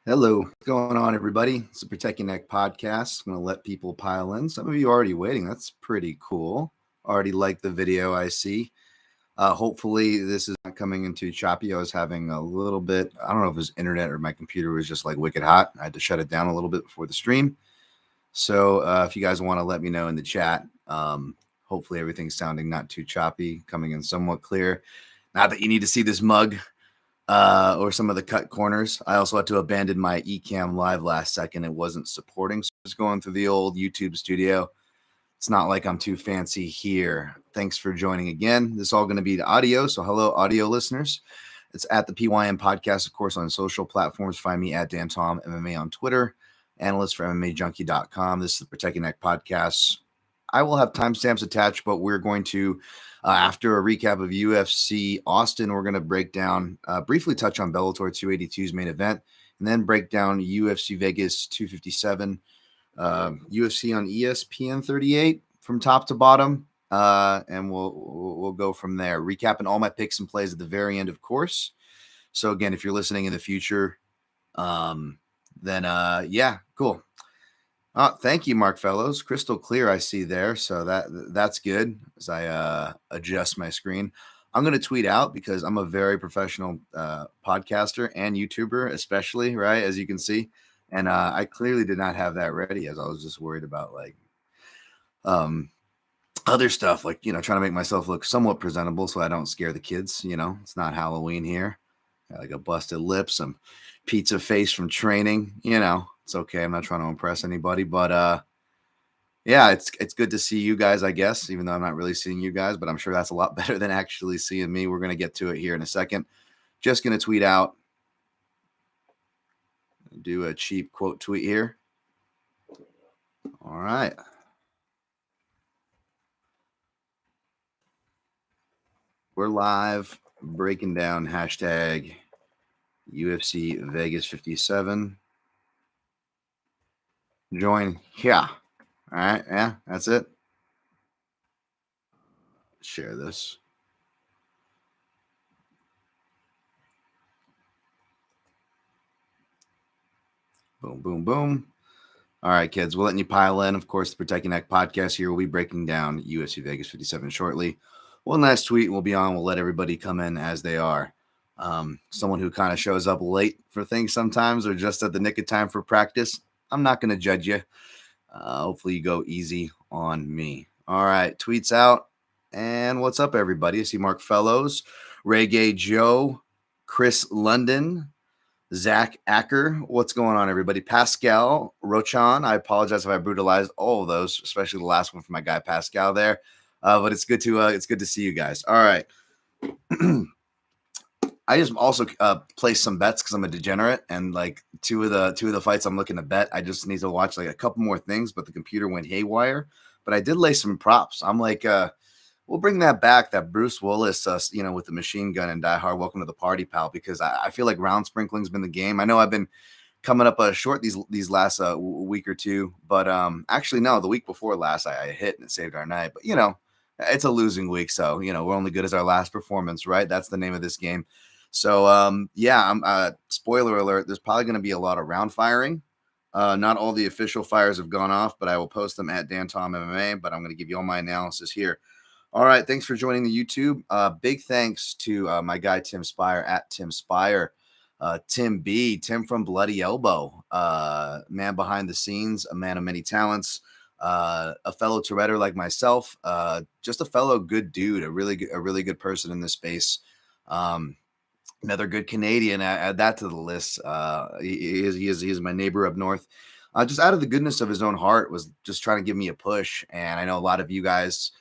Hello, what's going on, everybody? It's the Protect Your Neck podcast. I'm going to let people pile in. Some of you are already waiting. That's pretty cool. Already like the video I see. Hopefully, this is not coming in too choppy. I was having a little bit, I don't know if it was internet or my computer was just like wicked hot. I had to shut it down a little bit before the stream. So if you guys want to let me know in the chat, hopefully everything's sounding not too choppy, coming in somewhat clear. Not that you need to see this mug or some of the cut corners. I also had to abandon my Ecamm Live last second. It wasn't supporting, so I was going through the old YouTube studio. It's not like I'm too fancy here. Thanks for joining again. This is all going to be the audio, so hello, audio listeners. It's at the PYM Podcast, of course, on social platforms. Find me at Dan Tom MMA on Twitter, analyst for MMAJunkie.com. This is the Protect Your Neck Podcast. I will have timestamps attached, but we're going to, after a recap of UFC Austin, we're going to break down, briefly touch on Bellator 282's main event, and then break down UFC Vegas 257, UFC on ESPN 38 from top to bottom, and we'll go from there. Recapping all my picks and plays at the very end, of course. So again, if you're listening in the future, then yeah, cool. Thank you, Mark Fellows. Crystal clear, I see there. So that's good as I adjust my screen. I'm going to tweet out because I'm a very professional podcaster and YouTuber, especially, right, as you can see. And I clearly did not have that ready as I was just worried about like other stuff, like, trying to make myself look somewhat presentable so I don't scare the kids. It's not Halloween here. Got like a busted lip, some pizza face from training, It's okay. I'm not trying to impress anybody, but yeah, it's good to see you guys, I guess, even though I'm not really seeing you guys, but I'm sure that's a lot better than actually seeing me. We're going to get to it here in a second. Just going to tweet out, do a cheap quote tweet here. All right. We're live breaking down hashtag UFC Vegas 57. Join here. All right. Yeah, that's it. Share this. Boom, boom, boom. All right, kids, we're letting you pile in. Of course, the Protect Your Neck podcast here. We'll be breaking down UFC Vegas 57 shortly. One last tweet will be on. We'll let everybody come in as they are. Someone who kind of shows up late for things sometimes or just at the nick of time for practice, I'm not going to judge you. Hopefully you go easy on me. All right, tweets out. And what's up, everybody? I see Mark Fellows, Reggae Joe, Chris London, Zach Acker. What's going on, everybody? Pascal Rochan. I apologize if I brutalized all of those, especially the last one for my guy Pascal there. But it's good to see you guys. All right. I just also placed some bets because I'm a degenerate, and like two of the fights I'm looking to bet, I just need to watch like a couple more things, but the computer went haywire. But I did lay some props. I'm like, we'll bring that back, that Bruce Willis, with the machine gun and Die Hard, welcome to the party, pal, because I feel like round sprinkling's been the game. I know I've been coming up short these last week or two, but actually, no, the week before last, I hit and it saved our night. But, it's a losing week, so, we're only good as our last performance, right? That's the name of this game. So, yeah, I'm spoiler alert, there's probably going to be a lot of round firing. Not all the official fires have gone off, but I will post them at Dan Tom MMA, but I'm going to give you all my analysis here. All right, thanks for joining the YouTube. Big thanks to my guy Tim Spire at Tim Spire, Tim from Bloody Elbow, man behind the scenes, a man of many talents, a fellow Toretto like myself, just a fellow good dude, a really good person in this space. Another good Canadian. Add that to the list. He is my neighbor up north. Just out of the goodness of his own heart, was just trying to give me a push, and I know a lot of you guys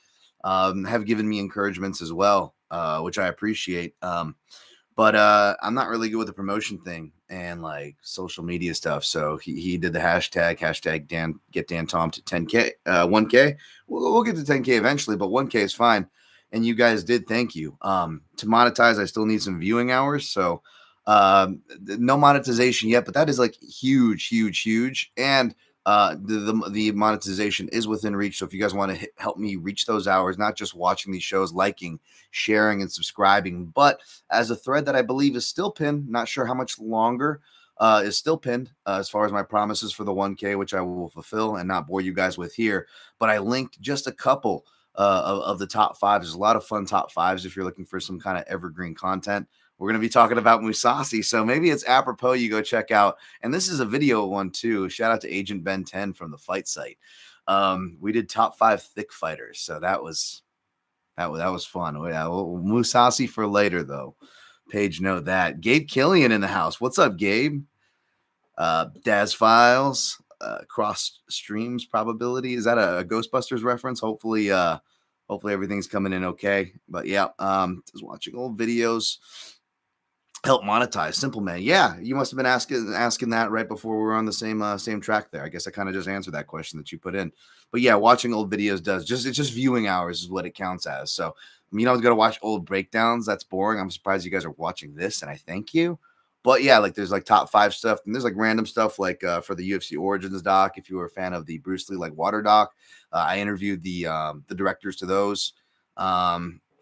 have given me encouragements as well, which I appreciate. But I'm not really good with the promotion thing and like social media stuff. So he did the hashtag Dan, get Dan Tom to 10K, 1K. We'll get to 10K eventually, but 1K is fine. And you guys did. Thank you. To monetize, I still need some viewing hours. So no monetization yet, but that is like huge. And the monetization is within reach. So if you guys want to help me reach those hours, not just watching these shows, liking, sharing, and subscribing, but as a thread that I believe is still pinned, not sure how much longer, is still pinned as far as my promises for the 1K, which I will fulfill and not bore you guys with here. But I linked just a couple of the top fives. There's a lot of fun top fives if you're looking for some kind of evergreen content. We're going to be talking about Musasi, so maybe it's apropos you go check out. And this is a video one too. Shout out to Agent Ben 10 from the Fight Site. We did top 5 thick fighters, so that was fun. Yeah, Musasi for later though. Page note that. Gabe Killian in the house. What's up, Gabe? Daz Files. Cross streams probability. Is that a Ghostbusters reference? Hopefully everything's coming in okay. But yeah, just watching old videos. Help monetize. Simple man. Yeah, you must have been asking that right before we were on the same track there. I guess I kind of just answered that question that you put in. But yeah, watching old videos it's just viewing hours is what it counts as. So I was gonna watch old breakdowns. That's boring. I'm surprised you guys are watching this, and I thank you. But yeah, like there's like top 5 stuff, and there's like random stuff like for the UFC Origins doc. If you were a fan of the Bruce Lee like water doc, I interviewed the directors to those.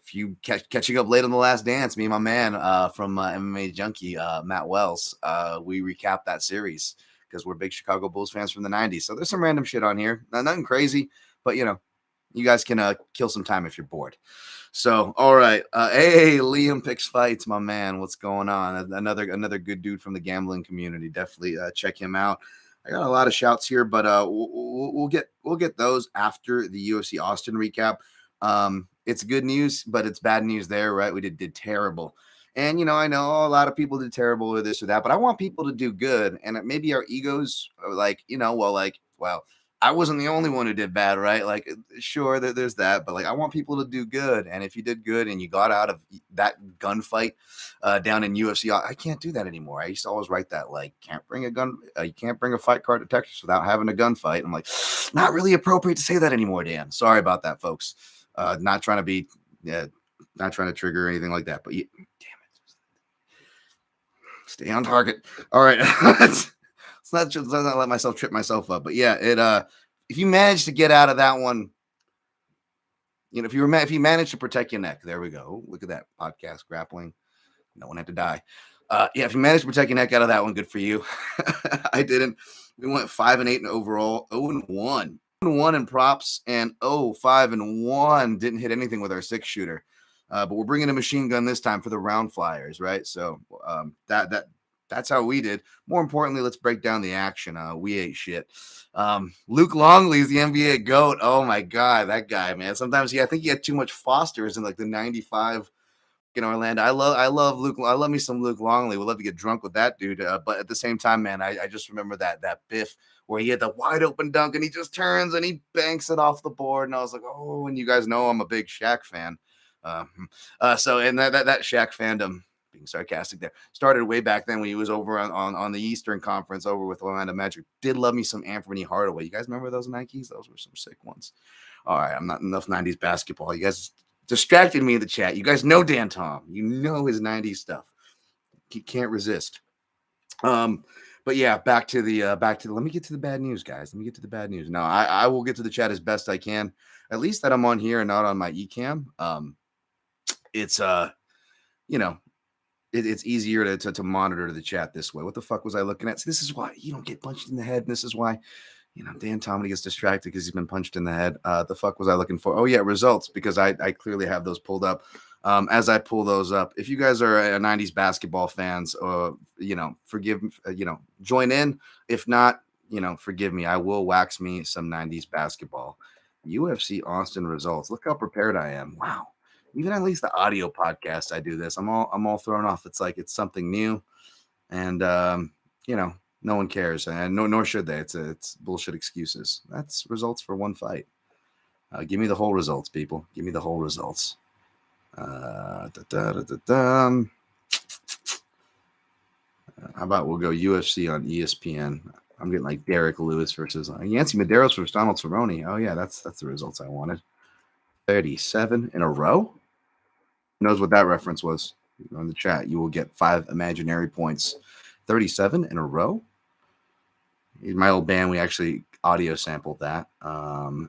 If you catching up late on The Last Dance, me and my man from MMA Junkie, Matt Wells, we recap that series because we're big Chicago Bulls fans from the 90s. So there's some random shit on here. Nothing crazy, but you guys can kill some time if you're bored. So, all right. Hey, Liam Picks Fights, my man. What's going on? Another good dude from the gambling community. Definitely check him out. I got a lot of shouts here, but we'll get those after the UFC Austin recap. It's good news, but it's bad news there, right? We did terrible. And, I know a lot of people did terrible with this or that, but I want people to do good. And maybe our egos are like, well, I wasn't the only one who did bad, right? Like, sure, there's that, but like, I want people to do good. And if you did good and you got out of that gunfight down in UFC, I can't do that anymore. I used to always write that, like, can't bring a gun, you can't bring a fight card to Texas without having a gunfight. I'm like, not really appropriate to say that anymore, Dan. Sorry about that, folks. Not trying to trigger anything like that, but damn it, stay on target. All right. Let's not let myself trip myself up. But yeah, if you manage to get out of that one, if you manage to protect your neck, there we go. Look at that podcast grappling. No one had to die. Yeah, if you manage to protect your neck out of that one, good for you. I didn't. We went 5-8 in overall, 0-1. 1 in props and 5-1. Didn't hit anything with our 6-shooter. But we're bringing a machine gun this time for the round flyers, right? So that's how we did. More importantly, let's break down the action. We ate shit. Luke Longley is the NBA GOAT. Oh my God, that guy, man. Sometimes I think he had too much Fosters in like the 95 in Orlando. I love Luke. I love me some Luke Longley. We'd love to get drunk with that dude. But at the same time, man, I just remember that Biff where he had the wide open dunk and he just turns and he banks it off the board. And I was like, oh, and you guys know I'm a big Shaq fan. So and that Shaq fandom, being sarcastic there, started way back then when he was over on the Eastern Conference over with Orlando Magic. Did love me some Anthony Hardaway. You guys remember those Nikes? Those were some sick ones. All right, I'm not enough 90s basketball. You guys distracted me in the chat. You guys know Dan Tom. You know his 90s stuff. He can't resist. But yeah, back to the let me get to the bad news, guys. Let me get to the bad news. No, I will get to the chat as best I can. At least that I'm on here and not on my eCam. It's it's easier to monitor the chat this way. What the fuck was I looking at? So this is why you don't get punched in the head, and this is why Dan Tomlin gets distracted because he's been punched in the head. The fuck was I looking for? Oh yeah, results, because I clearly have those pulled up. As I pull those up, if you guys are 90s basketball fans, forgive, join in. If not, forgive me. I will wax me some 90s basketball. UFC Austin results. Look how prepared I am. Wow. Even at least the audio podcast, I do this. I'm all thrown off. It's like it's something new, and no one cares, and nor should they. It's bullshit excuses. That's results for one fight. Give me the whole results, people. Give me the whole results. How about we'll go UFC on ESPN? I'm getting like Derek Lewis versus Yancy Medeiros versus Donald Cerrone. Oh yeah, that's the results I wanted. 37 in a row. Who knows what that reference was? On the chat, you will get 5 imaginary points. 37 in a row. In my old band, we actually audio sampled that.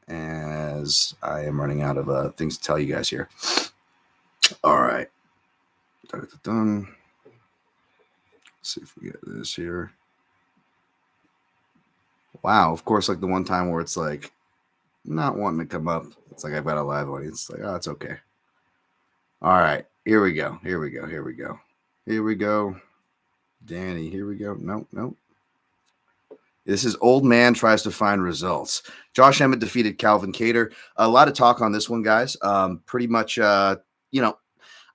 As I am running out of things to tell you guys here. All right. Let's see if we get this here. Wow. Of course, like the one time where it's like not wanting to come up. It's like I've got a live audience. It's like, oh, it's okay. All right. Here we go. Here we go. Here we go. Here we go. Danny, here we go. Nope, nope. This is old man tries to find results. Josh Emmett defeated Calvin Kattar. A lot of talk on this one, guys. Pretty much, you know,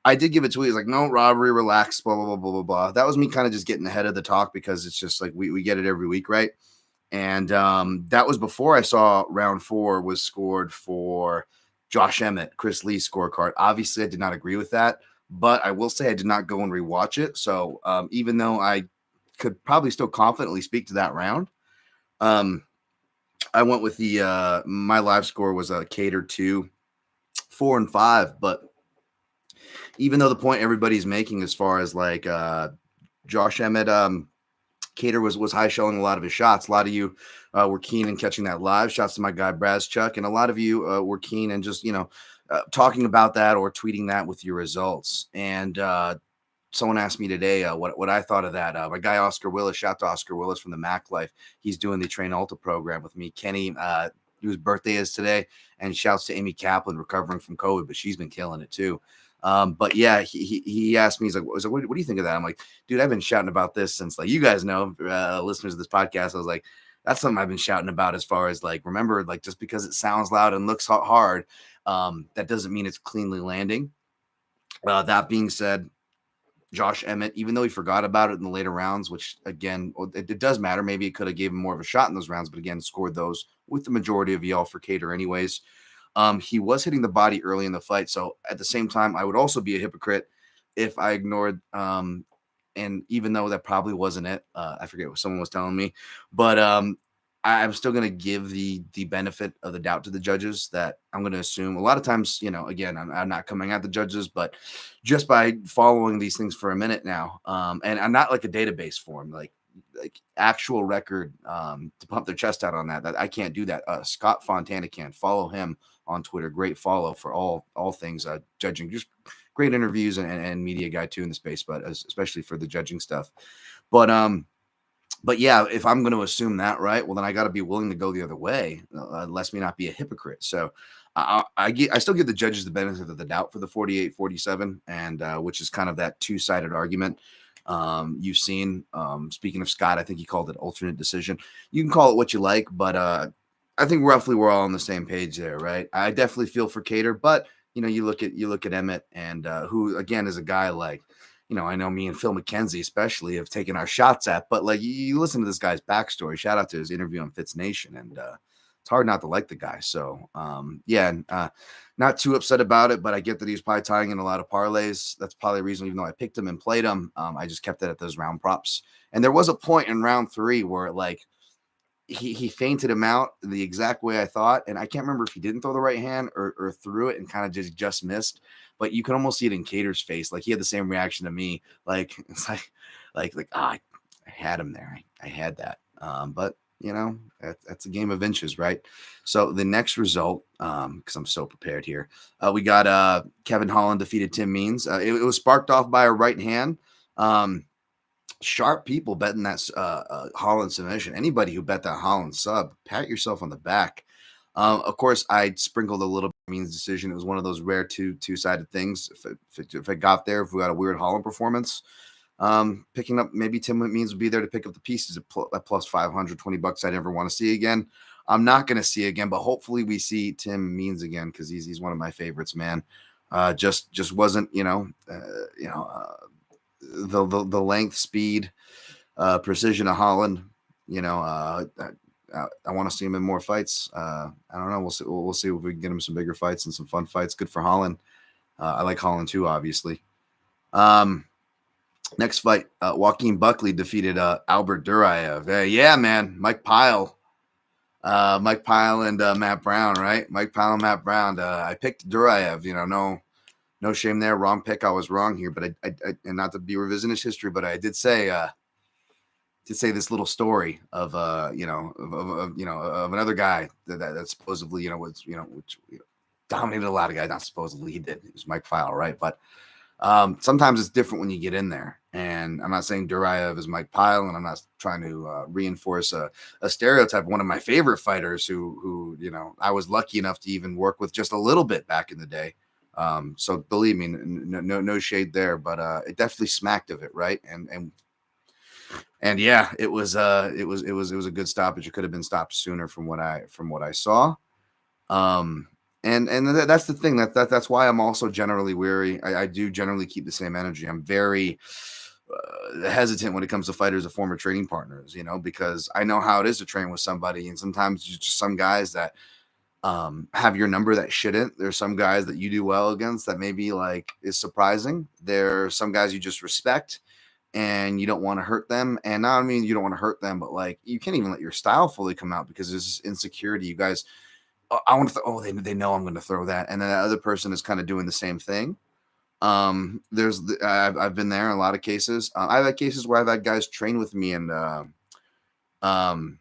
I did give a tweet. It's like, no robbery, relax, blah, blah, blah, blah, blah, blah. That was me kind of just getting ahead of the talk because it's just like we get it every week, right? And that was before I saw round 4 was scored for Josh Emmett, Chris Lee's scorecard. Obviously, I did not agree with that, but I will say I did not go and rewatch it. So even though I could probably still confidently speak to that round, um, I went with the my live score was a Kattar 2, 4, and 5. But even though the point everybody's making as far as like Josh Emmett, Kattar was high showing a lot of his shots. A lot of you were keen in catching that live. Shots to my guy Chuck, and a lot of you were keen and just talking about that or tweeting that with your results. And someone asked me today what I thought of that. My guy Oscar Willis, shout to Oscar Willis from the Mac Life. He's doing the Train Alta program with me. Kenny, whose birthday is today, and shouts to Amy Kaplan recovering from COVID, but she's been killing it too. But yeah, he asked me, he's like, what do you think of that? I'm like, dude, I've been shouting about this since, like, you guys know, listeners of this podcast. I was like, that's something I've been shouting about as far as like, remember, like, just because it sounds loud and looks hard, that doesn't mean it's cleanly landing. That being said, Josh Emmett, even though he forgot about it in the later rounds, which again, it does matter. Maybe it could have gave him more of a shot in those rounds, but again, scored those with the majority of y'all for Kattar anyways. He was hitting the body early in the fight. So at the same time, I would also be a hypocrite if I ignored, and even though that probably wasn't it, I forget what someone was telling me, but I'm still going to give the benefit of the doubt to the judges. That I'm going to assume a lot of times, again, I'm not coming at the judges, but just by following these things for a minute now, and I'm not like a database form, like actual record to pump their chest out on that I can't do that. Scott Fontana can. Follow him on Twitter. Great follow for all things judging. Just great interviews and media guy too in the space, but especially for the judging stuff. But yeah, if I'm going to assume that, right, well, then I got to be willing to go the other way, lest me not be a hypocrite. So I still give the judges the benefit of the doubt for the 48-47, and which is kind of that two-sided argument. You've seen, speaking of Scott, I think he called it alternate decision. You can call it what you like, but I think roughly we're all on the same page there, right? I definitely feel for Kattar, but you look at Emmett, and who again is a guy like, I know me and Phil McKenzie especially have taken our shots at, but like you listen to this guy's backstory. Shout out to his interview on Fitz Nation, and it's hard not to like the guy. So not too upset about it, but I get that he's probably tying in a lot of parlays. That's probably the reason, even though I picked him and played him, I just kept it at those round props. And there was a point in round 3 where like he fainted him out the exact way I thought, and I can't remember if he didn't throw the right hand or threw it and kind of just missed. But you can almost see it in Kattar's face, like he had the same reaction to me. Like it's I had him there. I had that. But that's a game of inches, right? So the next result, because I'm so prepared here, we got Kevin Holland defeated Tim Means. It was sparked off by a right hand. Sharp people betting that Holland submission. Anybody who bet that Holland sub, pat yourself on the back. Of course, I sprinkled a little bit Means decision. It was one of those rare two-sided things. If it got there, if we got a weird Holland performance, picking up maybe Tim Means would be there to pick up the pieces at plus 520 bucks. I never want to see again. I'm not going to see again, but hopefully we see Tim Means again because he's one of my favorites, man. Just wasn't the length, speed, precision of Holland. I want to see him in more fights. I don't know. We'll see if we can get him some bigger fights and some fun fights. Good for Holland. I like Holland too, obviously. Next fight, Joaquin Buckley defeated Albert Duraev. Yeah, man. Mike Pyle and Matt Brown, right? Mike Pyle and Matt Brown. I picked Duraev. No shame there. Wrong pick. I was wrong here, but I and not to be revisionist history, but I did say this little story of another guy that supposedly which dominated a lot of guys. Not supposedly, he did. It was Mike Pyle, right? But Sometimes it's different when you get in there. And I'm not saying Duraev is Mike Pyle, and I'm not trying to reinforce a stereotype. One of my favorite fighters who, I was lucky enough to even work with just a little bit back in the day. So believe me, no shade there, but it definitely smacked of it, right? And yeah, it was a good stoppage. It could have been stopped sooner from what I saw. Um, and that's the thing that's why I'm also generally weary. I do generally keep the same energy. I'm very hesitant when it comes to fighters of former training partners, because I know how it is to train with somebody, and sometimes there's just some guys that have your number that shouldn't. There's some guys that you do well against that maybe like is surprising. There's some guys you just respect and you don't want to hurt them. And not I mean you don't want to hurt them, but like you can't even let your style fully come out because there's this insecurity. You guys, I want to. They know I'm going to throw that, and then that other person is kind of doing the same thing. I've been there in a lot of cases. I've had cases where I've had guys train with me and um,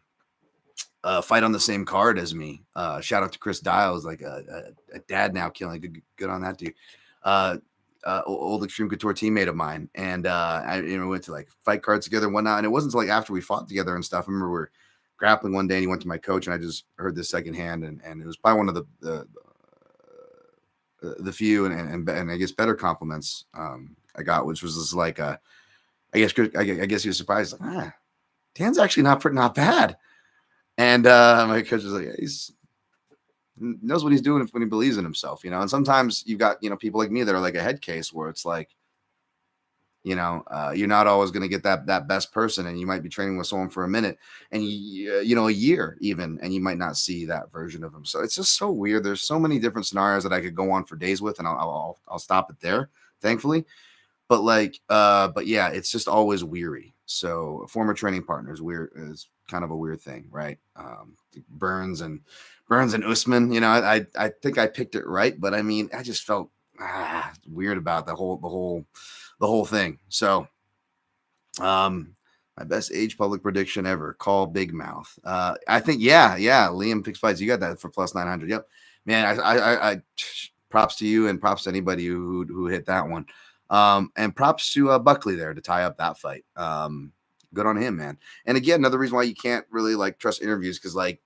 fight on the same card as me. Shout out to Chris Dials, like a dad now, killing good on that dude. Old Extreme Couture teammate of mine, and I went to like fight cards together and whatnot. And it wasn't until like after we fought together and stuff. I remember we were grappling one day, and he went to my coach, and I just heard this secondhand, and it was probably one of the few and I guess better compliments I got, which was just like I guess he was surprised, like Dan's actually not bad, and my coach was like, yeah, he's knows what he's doing when he believes in himself, And sometimes you've got people like me that are like a head case where it's like, you're not always going to get that best person, and you might be training with someone for a minute and a year even, and you might not see that version of them. So it's just so weird. There's so many different scenarios that I could go on for days with, and I'll stop it there, thankfully. But but yeah, it's just always weary. So former training partners is kind of a weird thing, right? Burns and Usman, I think I picked it right, but I mean, I just felt weird about the whole thing. So, my best age public prediction ever. Call Big Mouth. I think yeah. Liam picks fights. You got that for plus 900. Yep, man. I props to you and props to anybody who hit that one. And props to Buckley there to tie up that fight. Good on him, man. And again, another reason why you can't really like trust interviews, because like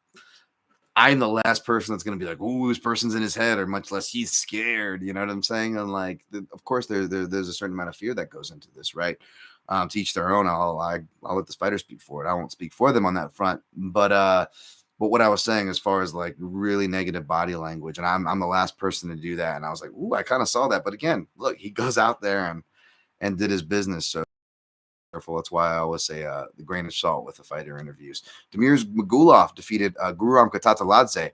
I'm the last person that's going to be like, "Ooh, this person's in his head," or much less he's scared. You know what I'm saying? And like, of course, there's a certain amount of fear that goes into this, right? To each their own. I'll let the spider speak for it. I won't speak for them on that front. But what I was saying, as far as like really negative body language, and I'm the last person to do that. And I was like, "Ooh, I kind of saw that." But again, look, he goes out there and did his business. So careful. That's why I always say the grain of salt with the fighter interviews. Demirs Magulov defeated Guram Katataladze,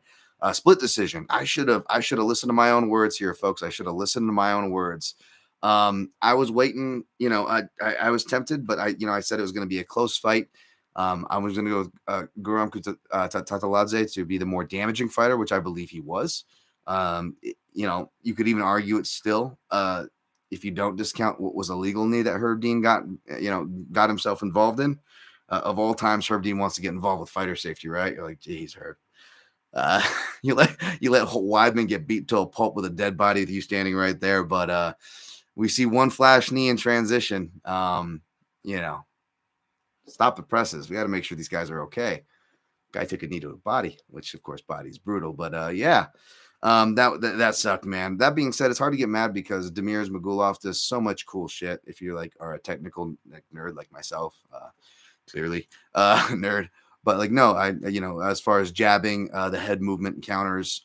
split decision. I should have listened to my own words here, folks. I should have listened to my own words. I was waiting. I was tempted, but I said it was going to be a close fight. I was going to go Guram Katataladze to be the more damaging fighter, which I believe he was. You could even argue it still. If you don't discount what was a legal knee that Herb Dean got himself involved in. Of all times, Herb Dean wants to get involved with fighter safety, right? You're like, geez, Herb. You let Weidman get beat to a pulp with a dead body with you standing right there. But we see one flash knee in transition. Stop the presses. We got to make sure these guys are okay. Guy took a knee to a body, which of course body's brutal. But yeah. That sucked, man. That being said, it's hard to get mad because Demirs Magulov does so much cool shit. If you are a technical nerd like myself, clearly nerd, but like no, as far as jabbing, the head movement counters,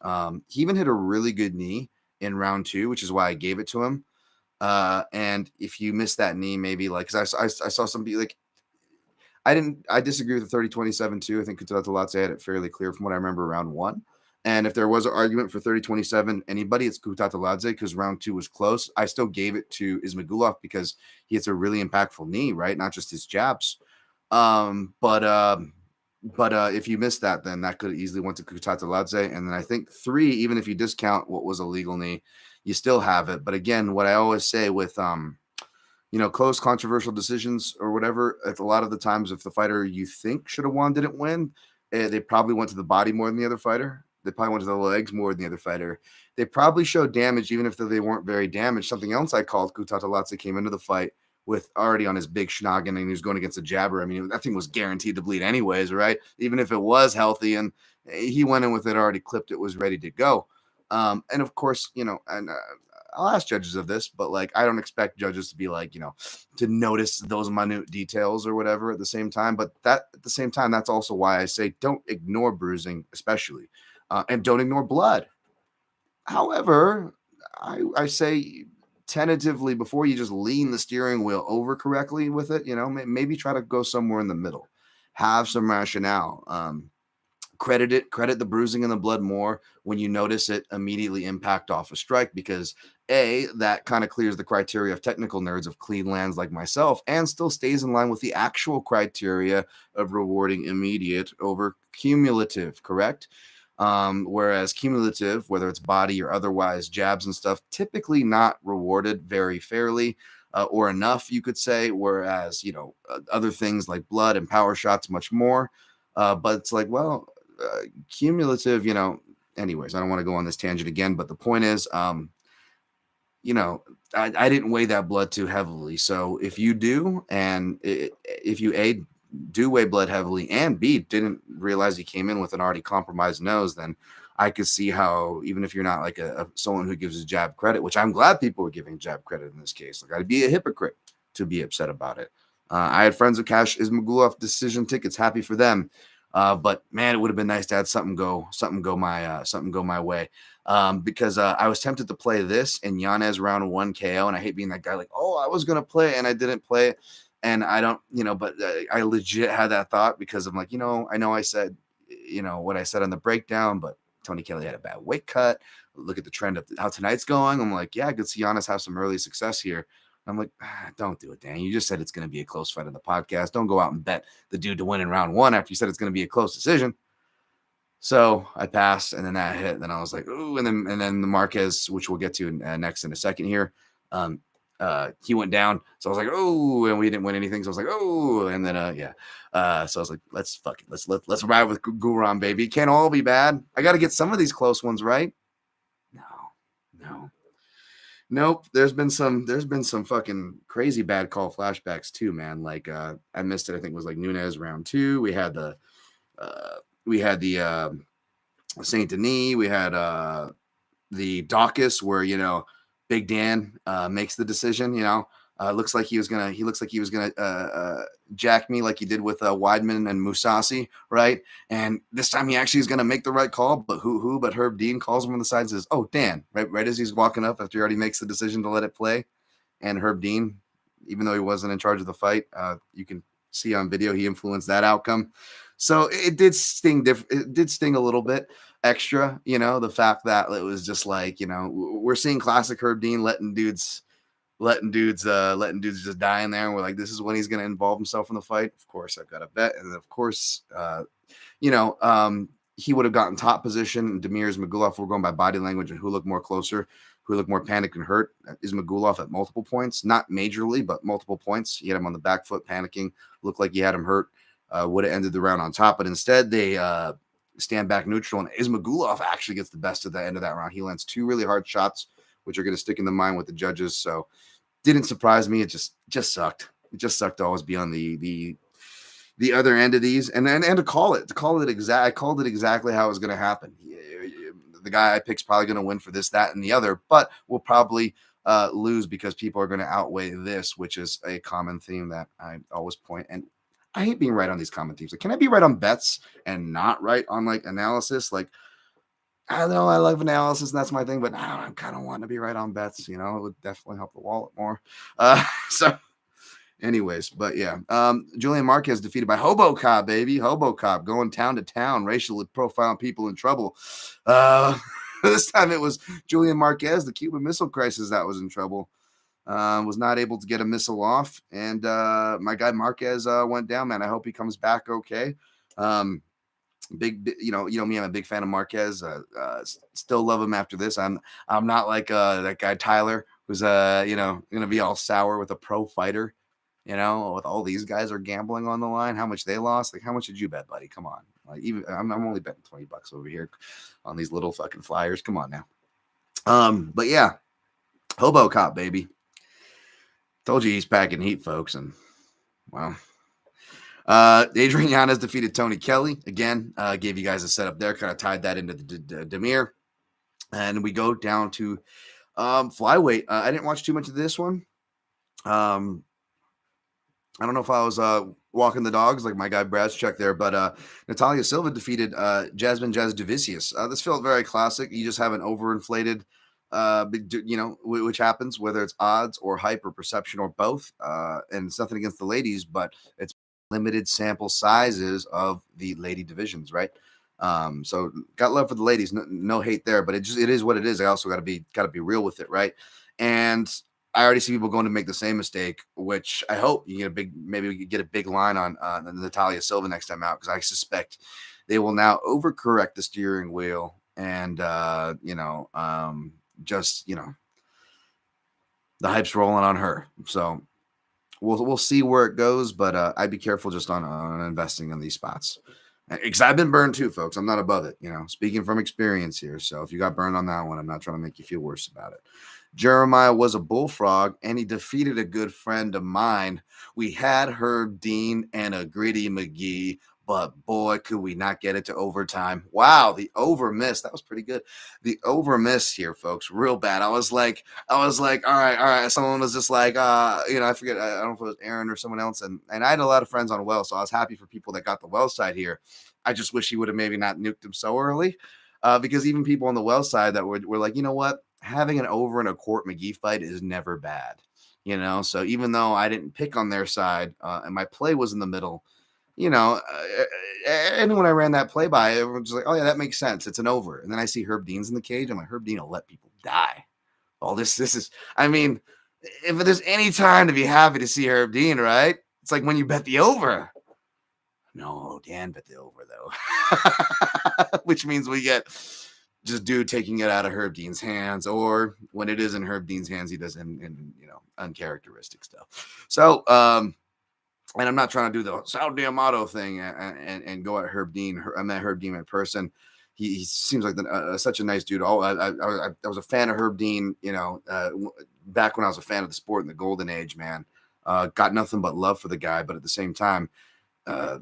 he even hit a really good knee in round 2, which is why I gave it to him. And if you miss that knee, maybe like because I saw somebody like I disagree with the 30-27 too. I think Kutalatse had it fairly clear from what I remember round 1. And if there was an argument for 30-27, anybody, it's Kutataladze because round 2 was close. I still gave it to Ismagulov because he hits a really impactful knee, right? Not just his jabs. But if you missed that, then that could have easily went to Kutataladze. And then I think 3, even if you discount what was a legal knee, you still have it. But again, what I always say with close controversial decisions or whatever, it's a lot of the times if the fighter you think should have won didn't win, they probably went to the body more than the other fighter. They probably went to the legs more than the other fighter. They probably showed damage, even if they weren't very damaged. Something else I called, Kutateladze came into the fight with already on his big schnoggin, and he was going against a jabber. I mean, that thing was guaranteed to bleed anyways, right? Even if it was healthy, and he went in with it already clipped, it was ready to go. And of course, and I'll ask judges of this, but like, I don't expect judges to be like, to notice those minute details or whatever at the same time. But that at the same time, that's also why I say don't ignore bruising, especially, and don't ignore blood. However, I say tentatively, before you just lean the steering wheel over correctly with it, maybe try to go somewhere in the middle, have some rationale. Credit the bruising and the blood more when you notice it immediately impact off a strike, because that kind of clears the criteria of technical nerds of clean lands like myself, and still stays in line with the actual criteria of rewarding immediate over cumulative, correct? Whereas cumulative, whether it's body or otherwise, jabs and stuff, typically not rewarded very fairly, or enough, you could say, whereas other things like blood and power shots much more. But it's like, well, cumulative, anyways, I don't want to go on this tangent again, but the point is, I didn't weigh that blood too heavily. So if you do, and if you do weigh blood heavily, and B, didn't realize he came in with an already compromised nose, then I could see how, even if you're not like someone who gives a jab credit, which I'm glad people are giving jab credit in this case, like, I'd be a hypocrite to be upset about it. I had friends who cashed Ismagulov decision tickets, happy for them. But man, it would have been nice to have something go my way. Because I was tempted to play this in Yanez round 1 KO, and I hate being that guy, like, oh, I was gonna play and I didn't play it, and I don't, but I legit had that thought, because I'm like, I know I said, what I said on the breakdown, but Tony Kelly had a bad weight cut. Look at the trend of how tonight's going. I'm like, yeah, I could see Giannis have some early success here. I'm like, don't do it, Dan. You just said it's going to be a close fight on the podcast. Don't go out and bet the dude to win in round 1 after you said it's going to be a close decision. So I passed, and then that hit. Then I was like, ooh, and then the Marquez, which we'll get to next in a second here. He went down, so I was like, oh, and we didn't win anything. So I was like, oh, and then so I was like, let's ride with Guram, baby. Can't all be bad. I got to get some of these close ones right. No. Nope. There's been some fucking crazy bad call flashbacks too, man. Like I missed it. I think it was like Nunes round 2. We had the Saint Denis. We had the Dawkins, where Big Dan makes the decision. Looks like he was gonna jack me like he did with Weidman and Mousasi, right? And this time he actually is gonna make the right call. But but Herb Dean calls him on the side and says, "Oh, Dan!" Right as he's walking up after he already makes the decision to let it play. And Herb Dean, even though he wasn't in charge of the fight, you can see on video he influenced that outcome. So it did sting. It did sting a little bit extra. The fact that it was just like, we're seeing classic Herb Dean letting dudes just die in there. And we're like, this is when he's going to involve himself in the fight. Of course, I've got a bet. And of course, he would have gotten top position. Demir Ismagulov, we're going by body language and who looked more closer, who looked more panicked and hurt. Ismagulov at multiple points, not majorly, but multiple points. He had him on the back foot panicking, looked like he had him hurt. Would have ended the round on top, but instead they stand back neutral, and Ismagulov actually gets the best at the end of that round. He lands 2 really hard shots, which are going to stick in the mind with the judges. So didn't surprise me. It just sucked. It just sucked to always be on the other end of these, and to call it exact. I called it exactly how it was going to happen. The guy I pick's probably going to win for this, that, and the other, but we'll probably lose because people are going to outweigh this, which is a common theme that I always point. And I hate being right on these common themes. Like, can I be right on bets and not right on like analysis? Like, I know I love analysis and that's my thing, but I kind of want to be right on bets. It would definitely help the wallet more. So anyways, but yeah, Julian Marquez defeated by Hobo Cop, baby. Hobo Cop going town to town, racially profiling people in trouble. This time it was Julian Marquez, the Cuban Missile Crisis, that was in trouble. Was not able to get a missile off, and my guy Marquez went down, man. I hope he comes back okay. Big, me, I'm a big fan of Marquez. Still love him after this. I'm not like that guy Tyler, who's gonna be all sour with a pro fighter. With all these guys are gambling on the line, how much they lost. Like, how much did you bet, buddy? Come on. Like even I'm only betting $20 over here on these little fucking flyers. Come on now. But yeah, Hobo Cop, baby. Told you he's packing heat, folks, and wow. Adrian Yanez defeated Tony Kelly again. Gave you guys a setup there, kind of tied that into the Demir, and we go down to flyweight. I didn't watch too much of this one. I don't know if I was walking the dogs like my guy Brad's there, but Natalia Silva defeated Jasmine Jasudavicius. This felt very classic. You just have an overinflated, which happens whether it's odds or hype or perception or both. And it's nothing against the ladies, but it's limited sample sizes of the lady divisions, right? So got love for the ladies, no hate there, but it is what it is. I also got to be real with it, right? And I already see people going to make the same mistake, which I hope you get maybe we could get a big line on Natalia Silva next time out, because I suspect they will now overcorrect the steering wheel and the hype's rolling on her. So we'll see where it goes, but I'd be careful just on investing in these spots. Because I've been burned too, folks. I'm not above it, speaking from experience here. So if you got burned on that one, I'm not trying to make you feel worse about it. Jeremiah was a bullfrog, and he defeated a good friend of mine. We had Herb Dean and a Gritty McGee, but boy, could we not get it to overtime. Wow, the over miss. That was pretty good. The over miss here, folks, real bad. I was like, all right. Someone was just like, I forget. I don't know if it was Aaron or someone else. And I had a lot of friends on Wells, so I was happy for people that got the Wells side here. I just wish he would have maybe not nuked him so early, because even people on the Wells side that were like, you know what? Having an over in a Court McGee fight is never bad, So even though I didn't pick on their side and my play was in the middle, and when I ran that play by, everyone was like, oh yeah, that makes sense. It's an over. And then I see Herb Dean's in the cage. I'm like, Herb Dean will let people die. Oh, this is, I mean, if there's any time to be happy to see Herb Dean, right? It's like when you bet the over. No, Dan bet the over though, which means we get just dude taking it out of Herb Dean's hands, or when it is in Herb Dean's hands, he does uncharacteristic stuff. So, and I'm not trying to do the Sal D'Amato thing and go at Herb Dean. I met Herb Dean in person. He seems like such a nice dude. I was a fan of Herb Dean, back when I was a fan of the sport in the golden age, man. Got nothing but love for the guy, but at the same time, A,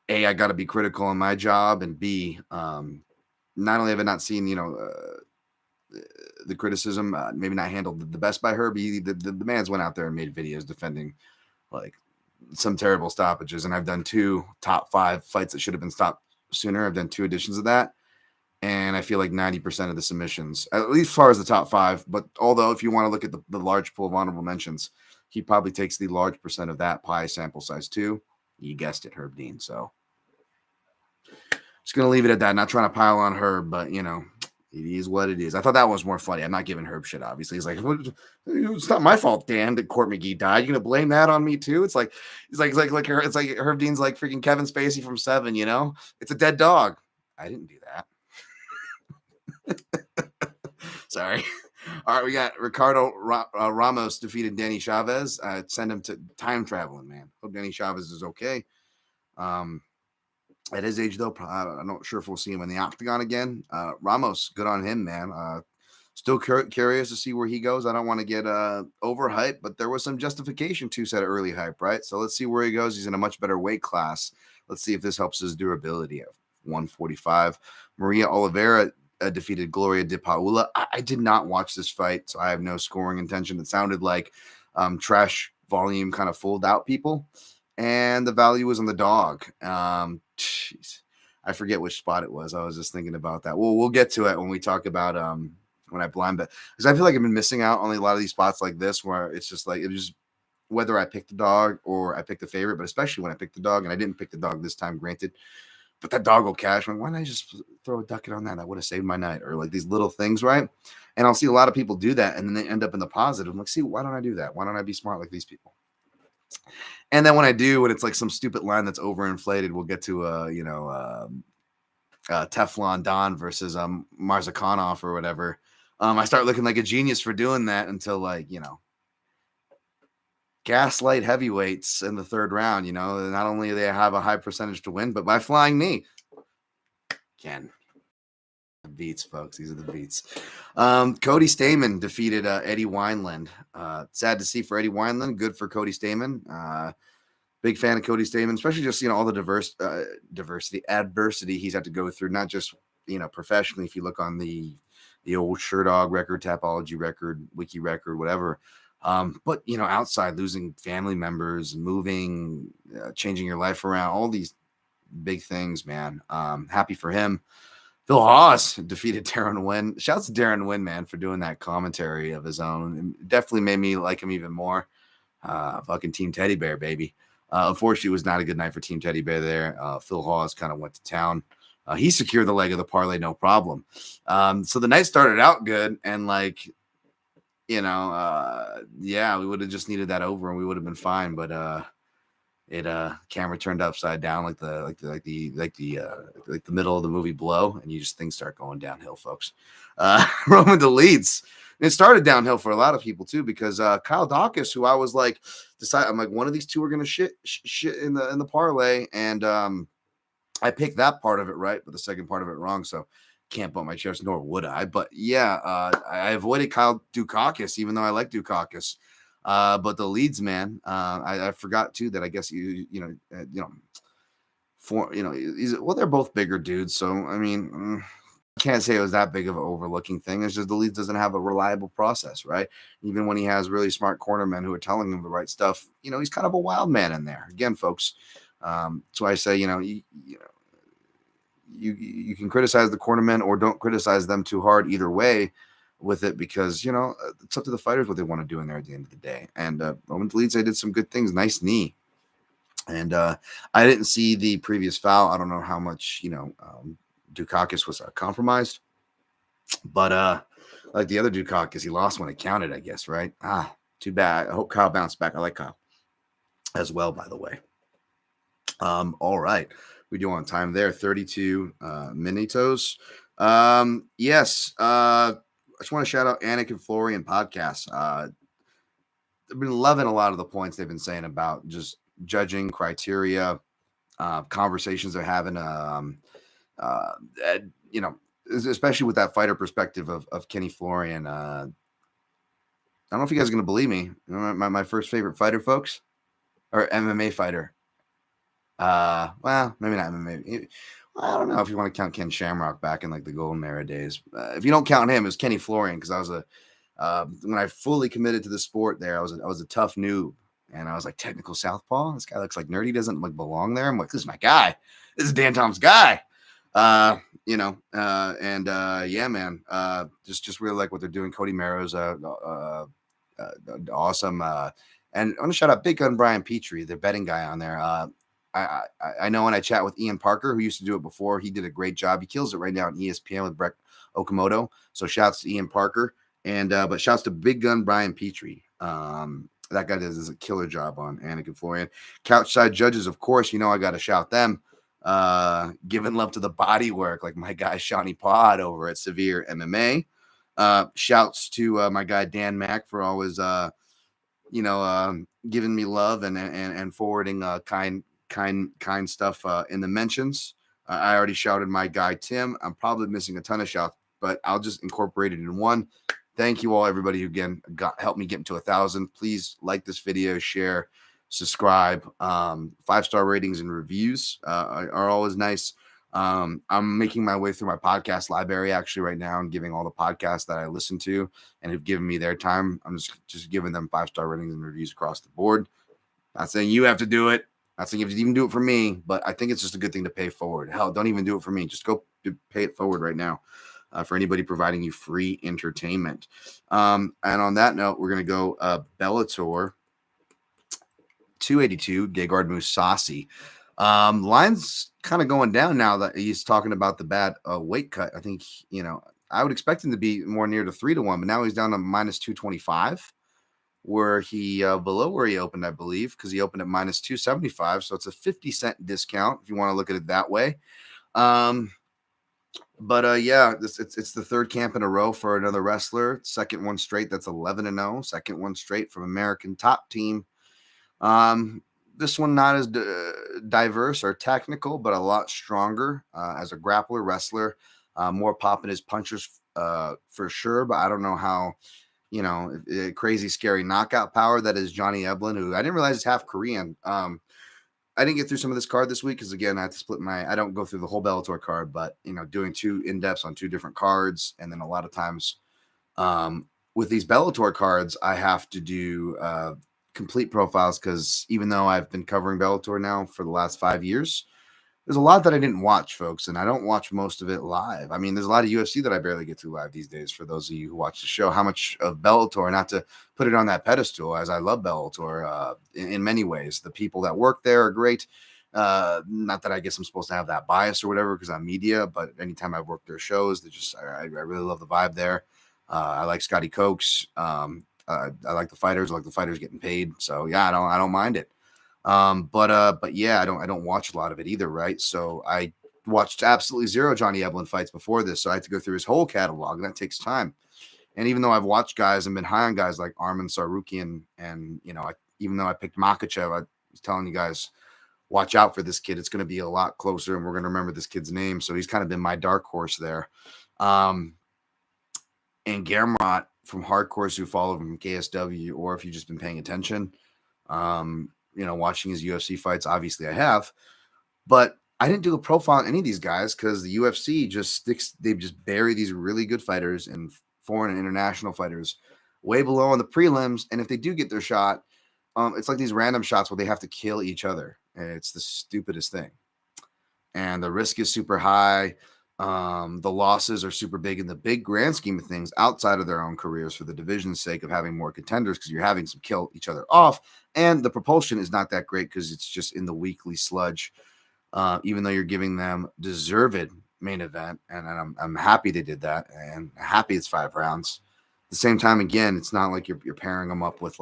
I got to be critical on my job, and B, not only have I not seen, the criticism, maybe not handled the best by Herb, the man's went out there and made videos defending like some terrible stoppages. And I've done 2 top 5 fights that should have been stopped sooner. I've done 2 editions of that. And I feel like 90% of the submissions, at least as far as the top 5, but although if you want to look at the large pool of honorable mentions, he probably takes the large percent of that pie sample size too. You guessed it, Herb Dean. So just going to leave it at that. Not trying to pile on Herb, but it is what it is. I thought that was more funny. I'm not giving Herb shit, obviously. He's like, it's not my fault, Dan, that Court McGee died. You're gonna blame that on me too? It's like Herb Dean's like freaking Kevin Spacey from Seven. It's a dead dog. I didn't do that. Sorry. All right, we got Ricardo Ramos defeated Danny Chavez. Send him to time traveling, man. Hope Danny Chavez is okay. At his age, though, I'm not sure if we'll see him in the octagon again. Ramos, good on him, man. Still curious to see where he goes. I don't want to get overhyped, but there was some justification to set early hype, right? So let's see where he goes. He's in a much better weight class. Let's see if this helps his durability at 145. Maria Oliveira defeated Gloria De Paula. I did not watch this fight, so I have no scoring intention. It sounded like trash volume kind of fooled out people. And the value was on the dog. Jeez, I forget which spot it was. I was just thinking about that. We'll get to it when we talk about when I blind bet, because I feel like I've been missing out on a lot of these spots like this, where it's just like it was just whether I picked the dog or I picked the favorite, but especially when I picked the dog, and I didn't pick the dog this time, granted. But that dog will cash. Why didn't I just throw a ducket on that? That would have saved my night. Or like these little things, right? And I'll see a lot of people do that, and then they end up in the positive. I'm like, see, why don't I do that? Why don't I be smart like these people? And then when I do, when it's like some stupid line that's overinflated, we'll get to Teflon Don versus Marzakhanov or whatever. I start looking like a genius for doing that until gaslight heavyweights in the third round. You know, not only do they have a high percentage to win, but by flying knee. Again, the beats, folks. These are the beats. Cody Stamann defeated Eddie Wineland. Sad to see for Eddie Wineland. Good for Cody Stamann. Big fan of Cody Stamann, especially just all the adversity he's had to go through, not just professionally. If you look on the old Sherdog record, Tapology record, Wiki record, whatever. But outside, losing family members, moving, changing your life around, all these big things, man. Happy for him. Phil Haas defeated Darren Wynn. Shouts to Darren Wynn, man, for doing that commentary of his own. It definitely made me like him even more. Fucking Team Teddy Bear, baby. Unfortunately, it was not a good night for Team Teddy Bear there. Phil Haas kind of went to town. He secured the leg of the parlay, no problem. So the night started out good, and yeah, we would have just needed that over, and we would have been fine. But camera turned upside down like the middle of the movie Blow, and things start going downhill, folks. Roman deletes. It started downhill for a lot of people too, because Kyle Dawkins, who I was like, I'm like, one of these two are gonna shit in the parlay, and I picked that part of it right, but the second part of it wrong. So can't bump my chest, nor would I. But yeah, I avoided Kyle Dukakis, even though I like Dukakis. But the leads, man, I forgot too that I guess they're both bigger dudes. So I mean, can't say it was that big of an overlooking thing. It's just the leads doesn't have a reliable process, right? Even when he has really smart cornermen who are telling him the right stuff, he's kind of a wild man in there. Again, folks, so I say, you can criticize the cornermen or don't criticize them too hard either way with it, because it's up to the fighters what they want to do in there at the end of the day. And Roman Dolidze did some good things. Nice knee. And I didn't see the previous foul. I don't know how much Dukakis was compromised, but like the other Dukakis, he lost when it counted, I guess, right? Too bad. I hope Kyle bounced back. I like Kyle as well, by the way. All right, we do on time there, 32 minutos. Yes, I just want to shout out Anik and Florian podcast. I've been loving a lot of the points they've been saying about just judging criteria, conversations they're having, especially with that fighter perspective of Kenny Florian. I don't know if you guys are going to believe me. My first favorite fighter, folks, or MMA fighter. Well, maybe not MMA. I don't know if you want to count Ken Shamrock back in like the golden era days. If you don't count him, it was Kenny Florian, because I was when I fully committed to the sport there, I was a tough noob, and I was like, technical southpaw. This guy looks like nerdy, doesn't like belong there. I'm like, this is my guy. This is Dan Tom's guy. Yeah, man. Just really like what they're doing. Cody Merrow's awesome. And I want to shout out Big Gun Brian Petrie, the betting guy on there. I know when I chat with Ian Parker, who used to do it before, he did a great job. He kills it right now on ESPN with Brett Okamoto. So shouts to Ian Parker, and but shouts to Big Gun Brian Petrie. That guy does a killer job on Anik and Florian. Couchside judges, of course, I got to shout them. Giving love to the body work, like my guy Shawnee Pod over at Severe MMA. Shouts to my guy Dan Mack for always giving me love and forwarding kind stuff in the mentions. I already shouted my guy Tim. I'm probably missing a ton of shouts, but I'll just incorporate it in one. Thank you all, everybody who again helped me get into 1,000. Please like this video, share, subscribe. 5-star ratings and reviews are always nice. I'm making my way through my podcast library actually right now, and giving all the podcasts that I listen to and who've given me their time. I'm just giving them 5-star ratings and reviews across the board. Not saying you have to do it. Not saying you have to even do it for me, but I think it's just a good thing to pay forward. Hell, don't even do it for me. Just go pay it forward right now for anybody providing you free entertainment. And on that note, we're going to go Bellator 282, Gegard Mousasi. Line's kind of going down now that he's talking about the bad weight cut. I think, I would expect him to be more near to 3-1, but now he's down to minus 225. Where he below where he opened, I believe, because he opened at minus 275. So it's a 50-cent discount if you want to look at it that way. But yeah, it's the third camp in a row for another wrestler. Second one straight. That's 11-0. Second one straight from American top team This one not as diverse or technical, but a lot stronger as a grappler, wrestler. More pop in his punches for sure, but I don't know how, crazy, scary knockout power that is Johnny Eblin, who I didn't realize is half Korean. I didn't get through some of this card this week because, again, I had to split I don't go through the whole Bellator card, but, doing two in-depths on two different cards. And then a lot of times with these Bellator cards, I have to do complete profiles because even though I've been covering Bellator now for the last 5 years, there's a lot that I didn't watch, folks, and I don't watch most of it live. I mean, there's a lot of UFC that I barely get to live these days. For those of you who watch the show, how much of Bellator, not to put it on that pedestal, as I love Bellator in many ways. The people that work there are great. Not that I guess I'm supposed to have that bias or whatever because I'm media, but anytime I've worked their shows, I really love the vibe there. I like Scotty Cokes. I like the fighters. I like the fighters getting paid. So yeah, I don't mind it. But yeah, I don't watch a lot of it either, right? So I watched absolutely zero Johnny Eblin fights before this, so I had to go through his whole catalog, and that takes time. And even though I've watched guys and been high on guys like Arman Sarukian, and even though I picked Makachev, I was telling you guys, watch out for this kid. It's going to be a lot closer, and we're going to remember this kid's name. So he's kind of been my dark horse there. And Gamrot from Hardcore, who follow him from KSW, or if you've just been paying attention, watching his UFC fights, obviously I have, but I didn't do a profile on any of these guys because the UFC they just bury these really good fighters and foreign and international fighters way below on the prelims. And if they do get their shot, it's like these random shots where they have to kill each other. And it's the stupidest thing. And the risk is super high. The losses are super big in the big grand scheme of things outside of their own careers for the division's sake of having more contenders because you're having some kill each other off. And the propulsion is not that great because it's just in the weekly sludge, even though you're giving them deserved main event. And I'm happy they did that and happy it's 5 rounds. At the same time, again, it's not like you're pairing them up with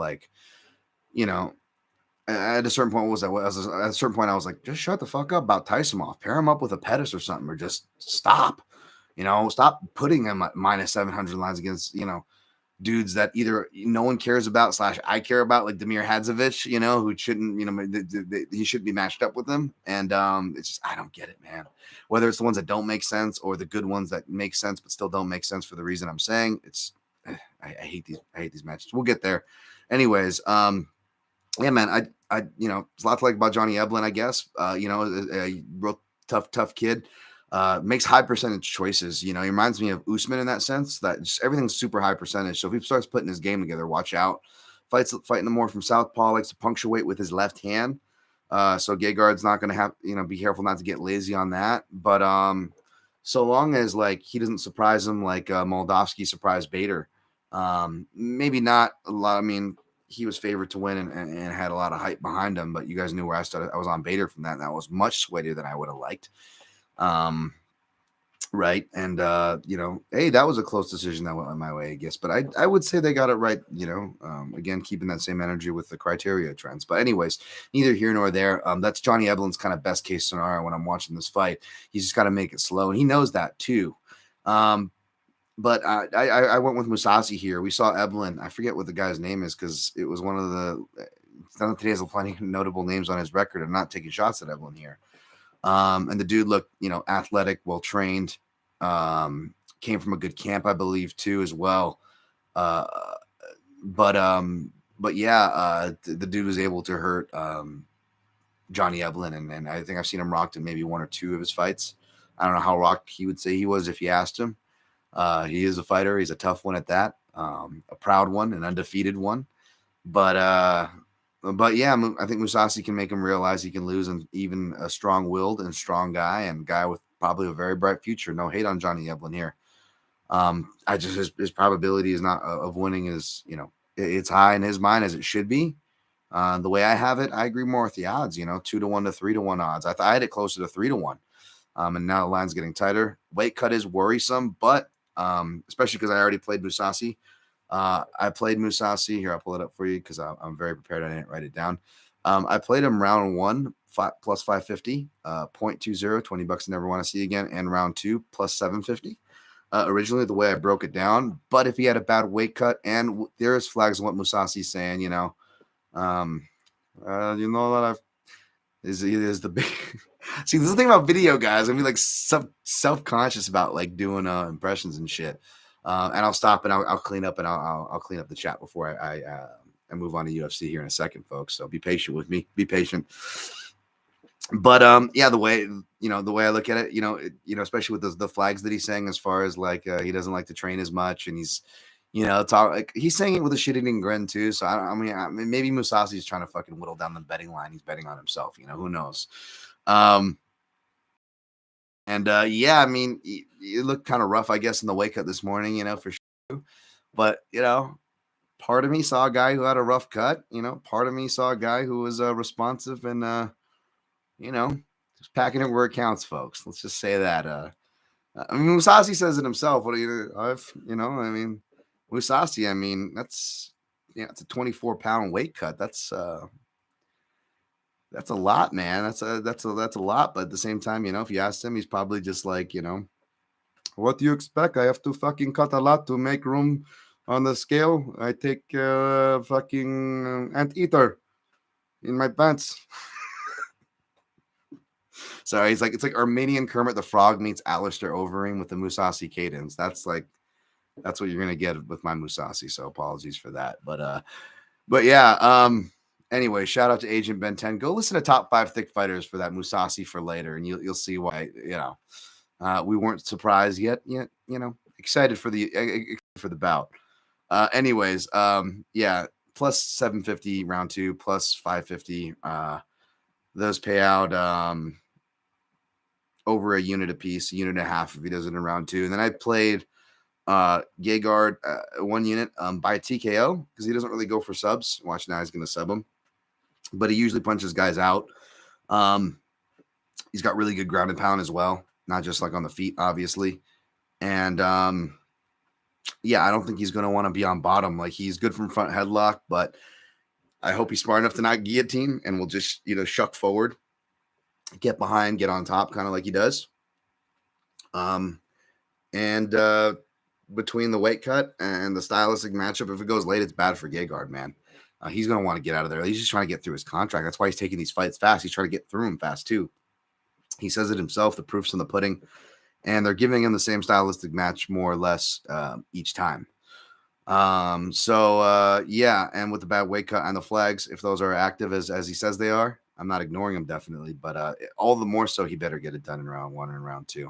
at a certain point, at a certain point, I was like, just shut the fuck up about Tyson. Pair him up with a Pettis or something, or just stop. Stop putting him at minus 700 lines against, dudes that either no one cares about / I care about, like Demir Hadzovic, who shouldn't, he shouldn't be matched up with them. And it's just, I don't get it, man. Whether it's the ones that don't make sense or the good ones that make sense but still don't make sense for the reason I'm saying, I hate these matches. We'll get there. Anyways, yeah, man, there's a lot to like about Johnny Eblin, I guess. A real tough kid. Makes high percentage choices. He reminds me of Usman in that sense, that just everything's super high percentage. So if he starts putting his game together, watch out. Fighting the more from southpaw, likes to punctuate with his left hand. So Gegard's not going to have, be careful not to get lazy on that. But so long as he doesn't surprise him like Moldavsky surprised Bader, maybe not a lot. I mean, he was favored to win and had a lot of hype behind him, but you guys knew where I started. I was on Bader from that, and that was much sweatier than I would have liked. Right. And, hey, that was a close decision that went my way, I guess, but I would say they got it right, again, keeping that same energy with the criteria trends. But anyways, neither here nor there. That's Johnny Eblin's kind of best case scenario when I'm watching this fight. He's just got to make it slow, and he knows that too. But I went with Mousasi here. We saw Eblin. I forget what the guy's name is because it was one of the – none of today's plenty of notable names on his record. I'm not taking shots at Eblin here. And the dude looked, athletic, well-trained, came from a good camp, I believe, too, as well. But yeah, the dude was able to hurt Johnny Eblin, and I think I've seen him rocked in maybe 1 or 2 of his fights. I don't know how rocked he would say he was if you asked him. He is a fighter. He's a tough one at that, a proud one, an undefeated one. But yeah, I think Mousasi can make him realize he can lose, and even a strong-willed and strong guy, and guy with probably a very bright future. No hate on Johnny Eblin here. His probability is not of winning is, it's high in his mind as it should be. The way I have it, I agree more with the odds. 2-1 to 3-1 odds. I had it closer to 3-1. And now the line's getting tighter. Weight cut is worrisome, but especially because I already played Mousasi. I played Mousasi. Here, I'll pull it up for you because I'm very prepared. I didn't write it down. I played him round 1 plus 550, 0.20, $20 I never want to see again, and round 2 plus 750. Originally, the way I broke it down, but if he had a bad weight cut, and there's flags on what Mousasi's saying, let You know that I've is the big. See, this is the thing about video guys. I mean, like self-conscious about like doing impressions and shit. And I'll stop and I'll clean up and I'll clean up the chat before I move on to UFC here in a second, folks. So be patient with me. Be patient. But yeah, the way I look at it, especially with the flags that he's saying, as far as like he doesn't like to train as much, and he's talk like he's saying it with a shit-eating grin too. So I mean, maybe Musasi's trying to fucking whittle down the betting line. He's betting on himself. Who knows? And yeah, I mean, it looked kind of rough, I guess, in the weight cut this morning. For sure. But part of me saw a guy who had a rough cut. Part of me saw a guy who was responsive and just packing it where it counts, folks. Let's just say that. I mean, Musasi says it himself. I mean, Musasi. I mean, it's a 24-pound weight cut. That's a lot, man. That's a lot. But at the same time, if you asked him, he's probably just like, what do you expect? I have to fucking cut a lot to make room on the scale. I take fucking anteater in my pants. Sorry, it's like Armenian Kermit the Frog meets Alistair Overeem with the Musasi cadence. That's what you're gonna get with my Musasi. So apologies for that. But yeah. Anyway, shout out to Agent Ben 10. Go listen to Top 5 Thick Fighters for that Musasi for later, and you'll see why we weren't surprised yet. Excited for the bout. Anyways, yeah, plus 750 round 2, plus 550. Those pay out over a unit a piece, a unit and a half if he does it in round 2. And then I played Gegard 1 unit by TKO because he doesn't really go for subs. Watch now, he's going to sub him, but he usually punches guys out. He's got really good ground and pound as well, not just like on the feet, obviously. And yeah, I don't think he's going to want to be on bottom. Like, he's good from front headlock, but I hope he's smart enough to not guillotine and will just shuck forward, get behind, get on top, kind of like he does. And between the weight cut and the stylistic matchup, if it goes late, it's bad for Gegard, man. He's going to want to get out of there. He's just trying to get through his contract. That's why he's taking these fights fast. He's trying to get through them fast, too. He says it himself, the proof's in the pudding. And they're giving him the same stylistic match more or less each time. Yeah, and with the bad weight cut and the flags, if those are active as he says they are, I'm not ignoring them, definitely. But all the more so, he better get it done in round 1 and round 2.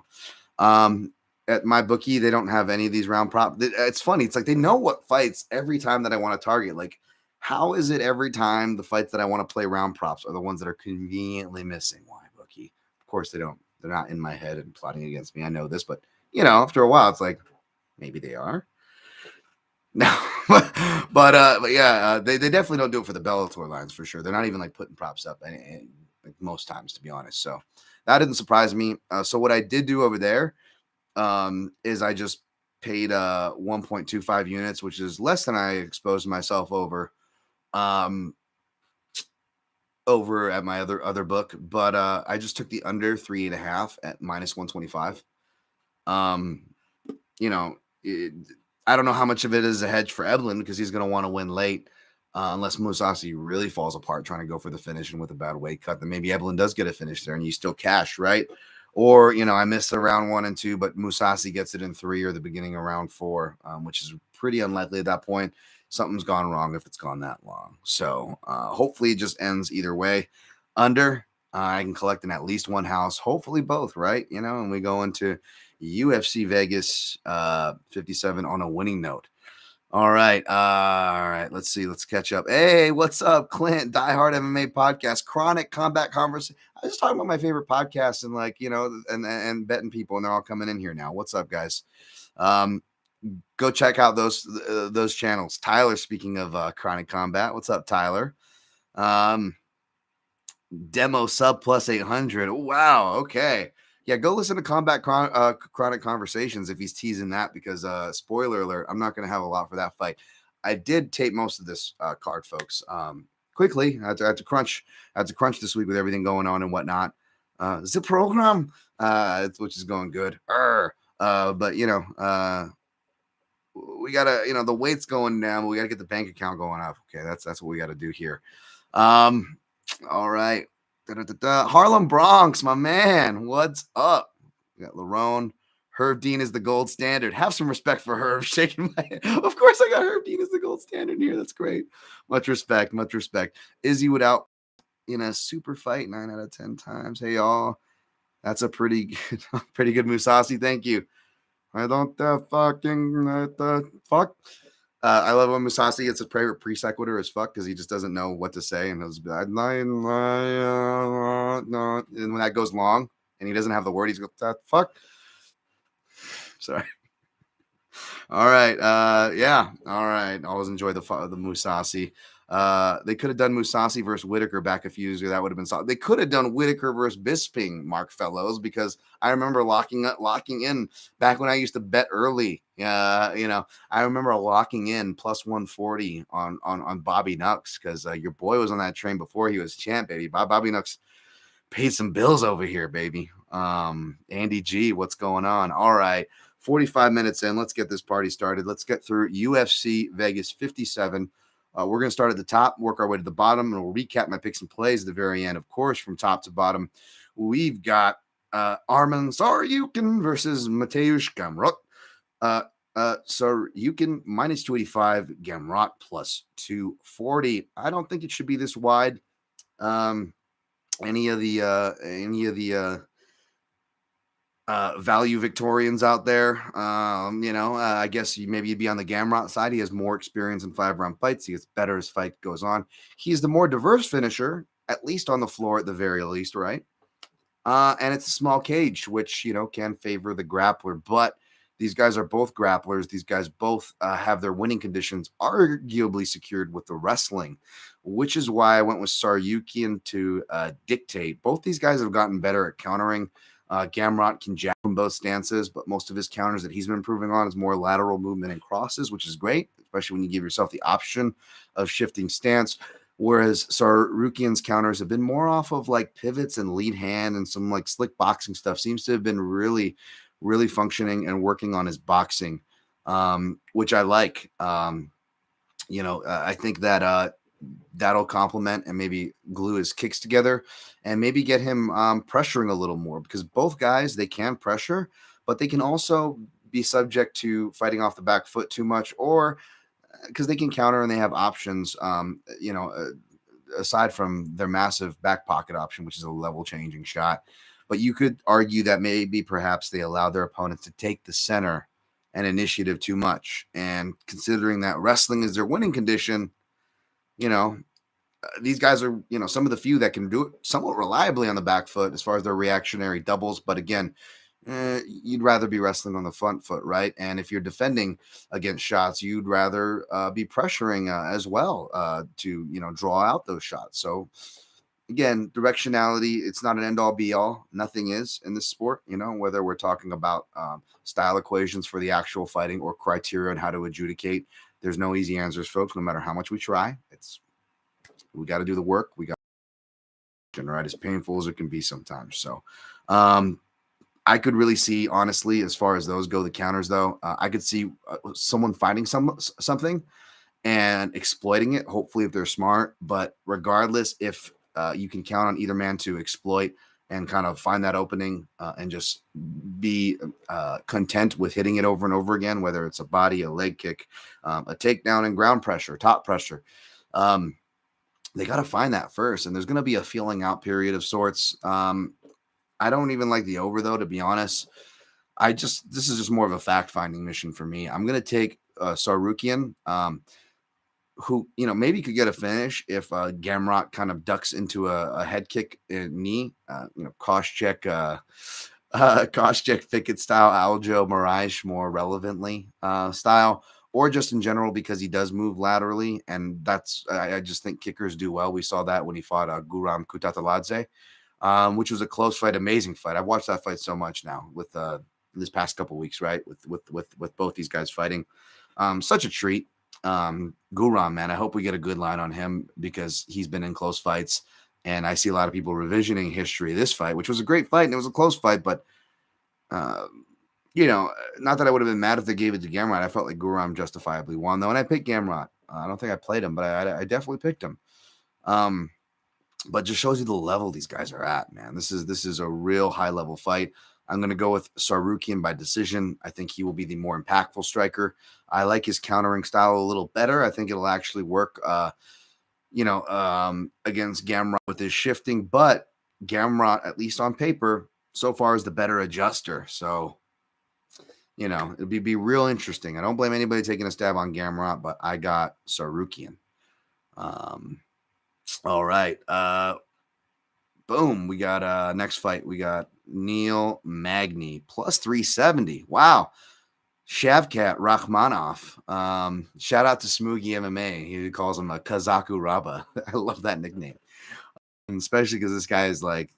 At my bookie, they don't have any of these round prop. It's funny. It's like they know what fights every time that I want to target. Like, how is it every time the fights that I want to play round props are the ones that are conveniently missing? Why, bookie? Of course they don't. They're not in my head and plotting against me. I know this, but after a while, it's like maybe they are. No, but yeah, they definitely don't do it for the Bellator lines for sure. They're not even like putting props up like most times, to be honest. So that didn't surprise me. So what I did do over there is I just paid 1.25 units, which is less than I exposed myself over at my other book. But I just took the under 3.5 at minus 125. I don't know how much of it is a hedge for Evelyn because he's going to want to win late unless Musasi really falls apart trying to go for the finish and with a bad weight cut. Then maybe Evelyn does get a finish there and you still cash, right? Or, I missed the round 1 and 2, but Musasi gets it in 3 or the beginning of round 4, which is pretty unlikely at that point. Something's gone wrong if it's gone that long. So hopefully it just ends either way. Under, I can collect in at least one house, hopefully both, right? And we go into UFC Vegas 57 on a winning note. All right. Let's see. Let's catch up. Hey, what's up, Clint? Diehard MMA podcast, Chronic Combat Conversation. I was just talking about my favorite podcasts and and betting people, and they're all coming in here now. What's up, guys? Go check out those channels. Tyler, speaking of Chronic Combat, what's up, Tyler? Demo sub plus 800. Wow. Okay. Yeah, go listen to Chronic Conversations if he's teasing that because, spoiler alert, I'm not going to have a lot for that fight. I did tape most of this card, folks. Quickly, I had to crunch this week with everything going on and whatnot. The program, which is going good. But we gotta, the weight's going down. But we gotta get the bank account going up. Okay, that's what we gotta do here. Um, all right. Da-da-da-da. Harlem Bronx, my man. What's up? We got Larone. Herb Dean is the gold standard. Have some respect for Herb. Shaking my head. Of course, I got Herb Dean as the gold standard here. That's great. Much respect. Much respect. Izzy would out in a super fight 9 out of 10 times. Hey, y'all. That's a pretty good Musasi. Thank you. I don't fuck. I love when Musasi gets a favorite pre-sequitur as fuck because he just doesn't know what to say, and he'll just be like, no. And when that goes long and he doesn't have the word, he's going, fuck. Sorry. All right. Yeah. All right. Always enjoy the Musasi. They could have done Musasi versus Whitaker back a few years ago. That would have been solid. They could have done Whitaker versus Bisping, Mark Fellows, because I remember locking in back when I used to bet early. I remember locking in plus 140 on Bobby Nux because your boy was on that train before he was champ, baby. Bobby Nux paid some bills over here, baby. Andy G, what's going on? All right. 45 minutes in. Let's get this party started. Let's get through UFC Vegas 57. We're going to start at the top, work our way to the bottom, and we'll recap my picks and plays at the very end. Of course, from top to bottom, we've got Arman Tsarukyan versus Mateusz Gamrot. Tsarukyan minus 285, Gamrot plus 240. I don't think it should be this wide. Any of the value Victorians out there. I guess maybe you'd be on the Gamrot side. He has more experience in 5-round fights. He gets better as fight goes on. He's the more diverse finisher, at least on the floor, at the very least, right? And it's a small cage, which can favor the grappler. But these guys are both grapplers. These guys both have their winning conditions arguably secured with the wrestling, which is why I went with Tsarukyan to dictate. Both these guys have gotten better at countering. Gamrot can jab from both stances, but most of his counters that he's been improving on is more lateral movement and crosses, which is great, especially when you give yourself the option of shifting stance. Whereas Tsarukyan's counters have been more off of like pivots and lead hand and some like slick boxing stuff. Seems to have been really, really functioning and working on his boxing, which I like. I think that that'll complement and maybe glue his kicks together and maybe get him pressuring a little more, because both guys, they can pressure, but they can also be subject to fighting off the back foot too much, or because they can counter and they have options, aside from their massive back pocket option, which is a level changing shot. But you could argue that maybe perhaps they allow their opponents to take the center and initiative too much. And considering that wrestling is their winning condition, these guys are, some of the few that can do it somewhat reliably on the back foot as far as their reactionary doubles. But again, you'd rather be wrestling on the front foot, right? And if you're defending against shots, you'd rather be pressuring as well to, draw out those shots. So again, directionality, it's not an end all be all. Nothing is in this sport, whether we're talking about style equations for the actual fighting or criteria on how to adjudicate. There's no easy answers, folks, no matter how much we try. We got to do the work. We got to, right, as painful as it can be sometimes. So I could really see, honestly, as far as those go, the counters, though, I could see someone finding something and exploiting it, hopefully, if they're smart. But regardless, if you can count on either man to exploit and kind of find that opening and just be content with hitting it over and over again, whether it's a body, a leg kick, a takedown and ground pressure, top pressure. They got to find that first. And there's going to be a feeling out period of sorts. I don't even like the over, though, to be honest. This is just more of a fact-finding mission for me. I'm going to take Tsarukyan, who, maybe could get a finish if Gamrot kind of ducks into a head kick knee, Koscheck Fickett style, Aljo Moraes more relevantly style, or just in general because he does move laterally. And I just think kickers do well. We saw that when he fought Guram Kutateladze, which was a close fight, amazing fight. I've watched that fight so much now with this past couple weeks, right? With both these guys fighting. Such a treat. Guram, man, I hope we get a good line on him because he's been in close fights. And I see a lot of people revisioning history of this fight, which was a great fight and it was a close fight, but not that I would have been mad if they gave it to Gamrot. I felt like Guram justifiably won, though, and I picked Gamrot. I don't think I played him, but I definitely picked him. But just shows you the level these guys are at, man. This is a real high level fight. I'm going to go with Sarukian by decision. I think he will be the more impactful striker. I like his countering style a little better. I think it'll actually work, against Gamrot with his shifting. But Gamrot, at least on paper, so far is the better adjuster. So, it'd be real interesting. I don't blame anybody taking a stab on Gamrot, but I got Sarukian. All right. Boom. We got next fight. We got Neil Magny plus 370. Wow. Shavkat Rakhmonov. Shout out to Smoogie MMA. He calls him a Kazaku Raba. I love that nickname. And especially because this guy is like,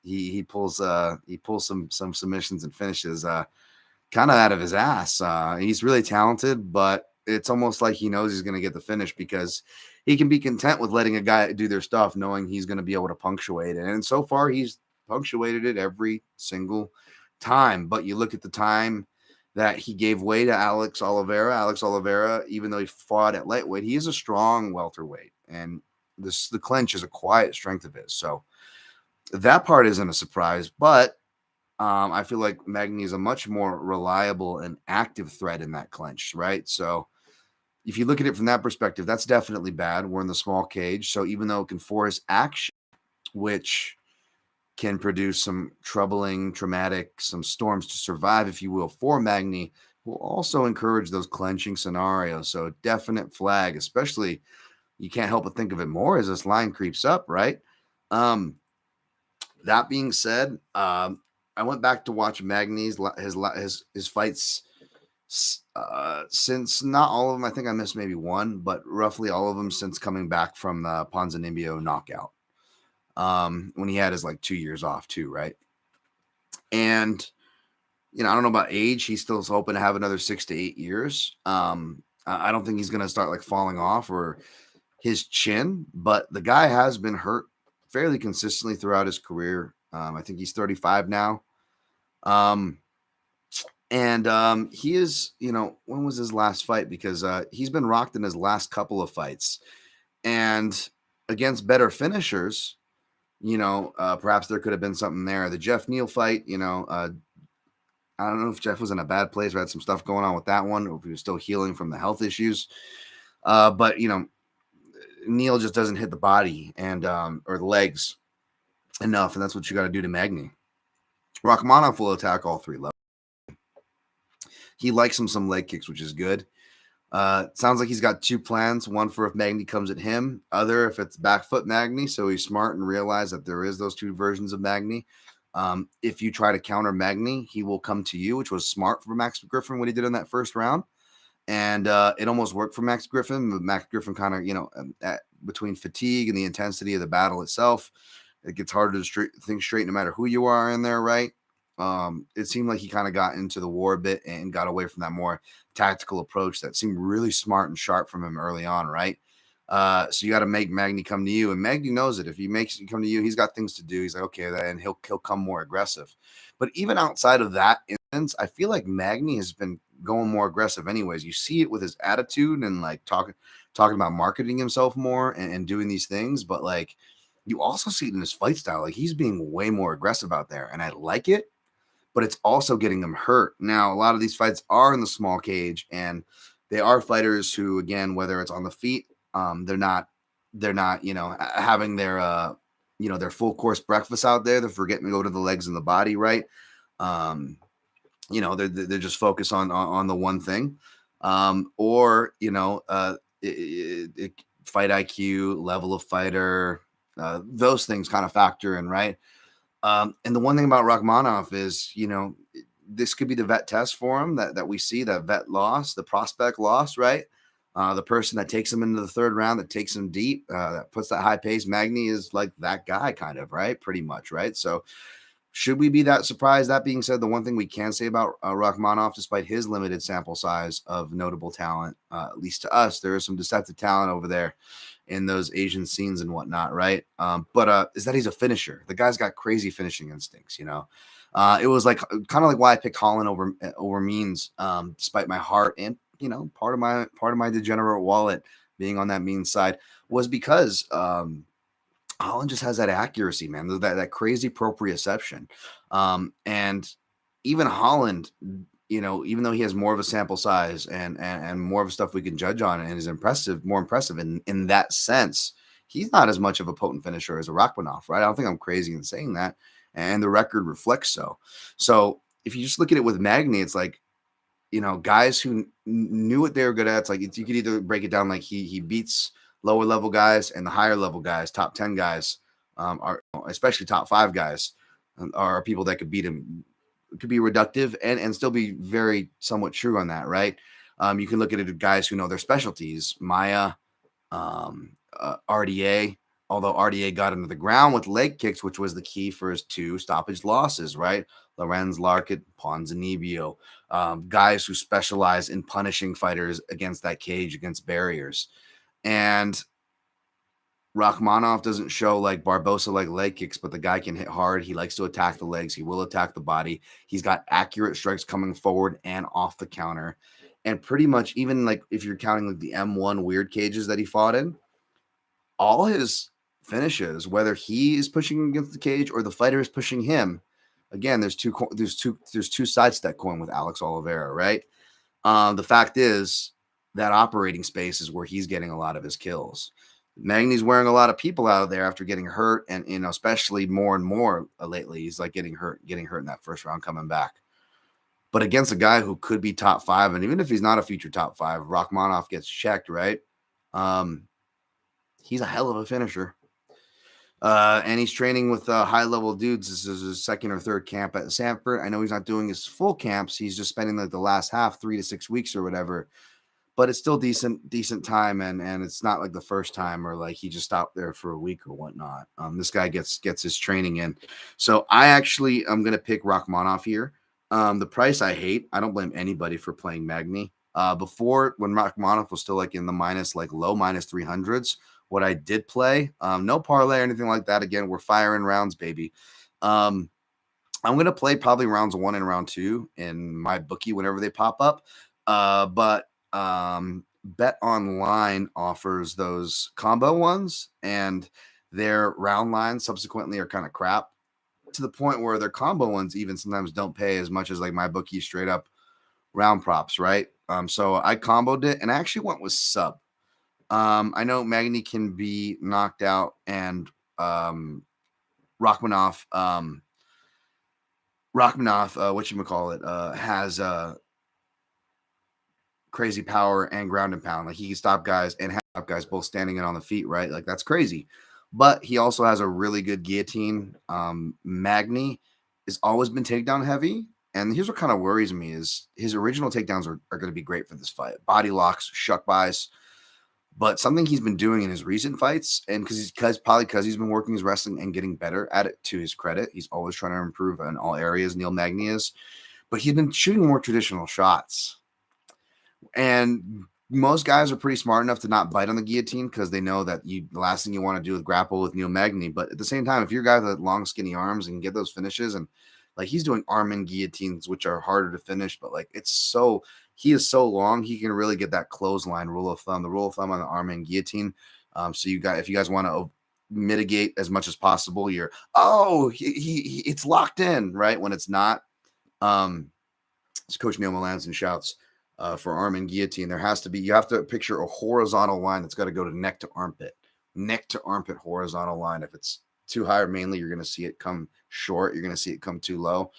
he pulls some submissions and finishes kind of out of his ass. He's really talented, but it's almost like he knows he's going to get the finish because he can be content with letting a guy do their stuff, knowing he's going to be able to punctuate it. And so far, he's punctuated it every single time. But you look at the time that he gave way to Alex Oliveira. Alex Oliveira, even though he fought at lightweight, he is a strong welterweight. And the clinch is a quiet strength of his. So that part isn't a surprise. But I feel like Magny is a much more reliable and active threat in that clinch, right? So if you look at it from that perspective, that's definitely bad. We're in the small cage. So even though it can force action, which can produce some traumatic, some storms to survive, if you will, for Magny, will also encourage those clenching scenarios. So definite flag, especially you can't help but think of it more as this line creeps up, right? That being said, I went back to watch Magny's his fights since not all of them. I think I missed maybe one, but roughly all of them since coming back from the Ponzinibbio knockout. When he had his 2 years off too, right? And I don't know about age. He's still hoping to have another 6 to 8 years. I don't think he's gonna start falling off or his chin, but the guy has been hurt fairly consistently throughout his career. I think he's 35 now. And he is, when was his last fight? Because he's been rocked in his last couple of fights. And against better finishers, perhaps there could have been something there. The Jeff Neal fight, I don't know if Jeff was in a bad place or had some stuff going on with that one, or if he was still healing from the health issues. But Neal just doesn't hit the body and or the legs enough, and that's what you got to do to Magny. Rakhmonov will attack all three levels. He likes him some leg kicks, which is good. Sounds like he's got two plans. One for if Magny comes at him, other if it's back foot Magny. So he's smart and realize that there is those two versions of Magny. If you try to counter Magny, he will come to you, which was smart for Max Griffin what he did in that first round. And it almost worked for Max Griffin. But Max Griffin kind of, between fatigue and the intensity of the battle itself, it gets harder to think straight no matter who you are in there, right? It seemed like he kind of got into the war a bit and got away from that more tactical approach that seemed really smart and sharp from him early on, right? So you got to make Magny come to you, and Magny knows it. If he makes him come to you, he's got things to do. He's like, okay, and he'll come more aggressive. But even outside of that instance, I feel like Magny has been going more aggressive anyways. You see it with his attitude and talking about marketing himself more and doing these things, but you also see it in his fight style. He's being way more aggressive out there, and I like it. But it's also getting them hurt. Now, a lot of these fights are in the small cage, and they are fighters who, again, whether it's on the feet, they're not, having their, their full course breakfast out there. They're forgetting to go to the legs and the body, right? They're just focused on the one thing, or fight IQ, level of fighter, those things kind of factor in, right? And the one thing about Rakhmonov is, this could be the vet test for him that we see, that vet loss, the prospect loss, right? The person that takes him into the third round, that takes him deep, that puts that high pace. Magny is like that guy kind of, right? Pretty much, right? So should we be that surprised? That being said, the one thing we can say about Rakhmonov, despite his limited sample size of notable talent, at least to us, there is some deceptive talent over there in those Asian scenes and whatnot, right? But is that he's a finisher. The guy's got crazy finishing instincts, It was kind of like why I picked Holland over Means, despite my heart and part of my degenerate wallet being on that Means side, was because Holland just has that accuracy, man. That crazy proprioception, and even Holland, even though he has more of a sample size and more of stuff we can judge on, and is more impressive in that sense, he's not as much of a potent finisher as a Rachmaninoff, right? I don't think I'm crazy in saying that, and the record reflects so. So if you just look at it with Magny, it's like, guys who knew what they were good at. It's like you could either break it down like he beats lower level guys, and the higher level guys, top 10 guys, are especially top 5 guys, are people that could beat him. It could be reductive and still be very somewhat true on that, right? You can look at it guys who know their specialties. Maya, RDA, although RDA got into the ground with leg kicks, which was the key for his 2 stoppage losses, right? Lorenz, Larkett, Ponzinibbio, guys who specialize in punishing fighters against that cage, against barriers. And Rachmaninoff doesn't show like Barbosa like leg kicks, but the guy can hit hard. He likes to attack the legs. He will attack the body. He's got accurate strikes coming forward and off the counter. And pretty much, even like if you're counting like the M1 weird cages that he fought in, all his finishes, whether he is pushing against the cage or the fighter is pushing him, again, there's two sides to that coin with Alex Oliveira, right? The fact is that operating space is where he's getting a lot of his kills. Magny's wearing a lot of people out there after getting hurt, and especially more and more lately, he's like getting hurt in that first round coming back. But against a guy who could be top 5, and even if he's not a future top 5, Rachmaninoff gets checked, right? He's a hell of a finisher. And he's training with high-level dudes. This is his 2nd or 3rd camp at Sanford. I know he's not doing his full camps. He's just spending like the last half, 3 to 6 weeks or whatever. But it's still decent time, and it's not like the first time or like he just stopped there for a week or whatnot. This guy gets his training in. So I'm going to pick Rachmaninoff here. The price I hate. I don't blame anybody for playing Magny. Before, when Rachmaninoff was still like in the low minus 300s, what I did play, no parlay or anything like that. Again, we're firing rounds, baby. I'm going to play probably rounds 1 and round 2 in my bookie whenever they pop up. But Bet Online offers those combo ones, and their round lines subsequently are kind of crap, to the point where their combo ones even sometimes don't pay as much as like my bookie straight up round props, right? So I comboed it, and I actually went with sub. I know Magny can be knocked out, and Rachmaninoff, has crazy power and ground and pound. Like he can stop guys and have guys both standing and on the feet, right? Like that's crazy. But he also has a really good guillotine. Magny has always been takedown heavy. And here's what kind of worries me is his original takedowns are going to be great for this fight. Body locks, shuck buys. But something he's been doing in his recent fights, and because he's been working his wrestling and getting better at it, to his credit, he's always trying to improve in all areas, Neil Magny is. But he's been shooting more traditional shots. And most guys are pretty smart enough to not bite on the guillotine because they know that the last thing you want to do is grapple with Neil Magny. But at the same time, if you're a guy with long, skinny arms and get those finishes, and like he's doing arm in guillotines, which are harder to finish, but like he is so long, he can really get that clothesline rule of thumb, the rule of thumb on the arm in guillotine. So if you guys want to mitigate as much as possible, it's locked in, right? When it's not. It's Coach Neil Melanson shouts. For arm and guillotine, you have to picture a horizontal line that's got to go to neck to armpit horizontal line. If it's too high, mainly you're going to see it come short. You're going to see it come too low.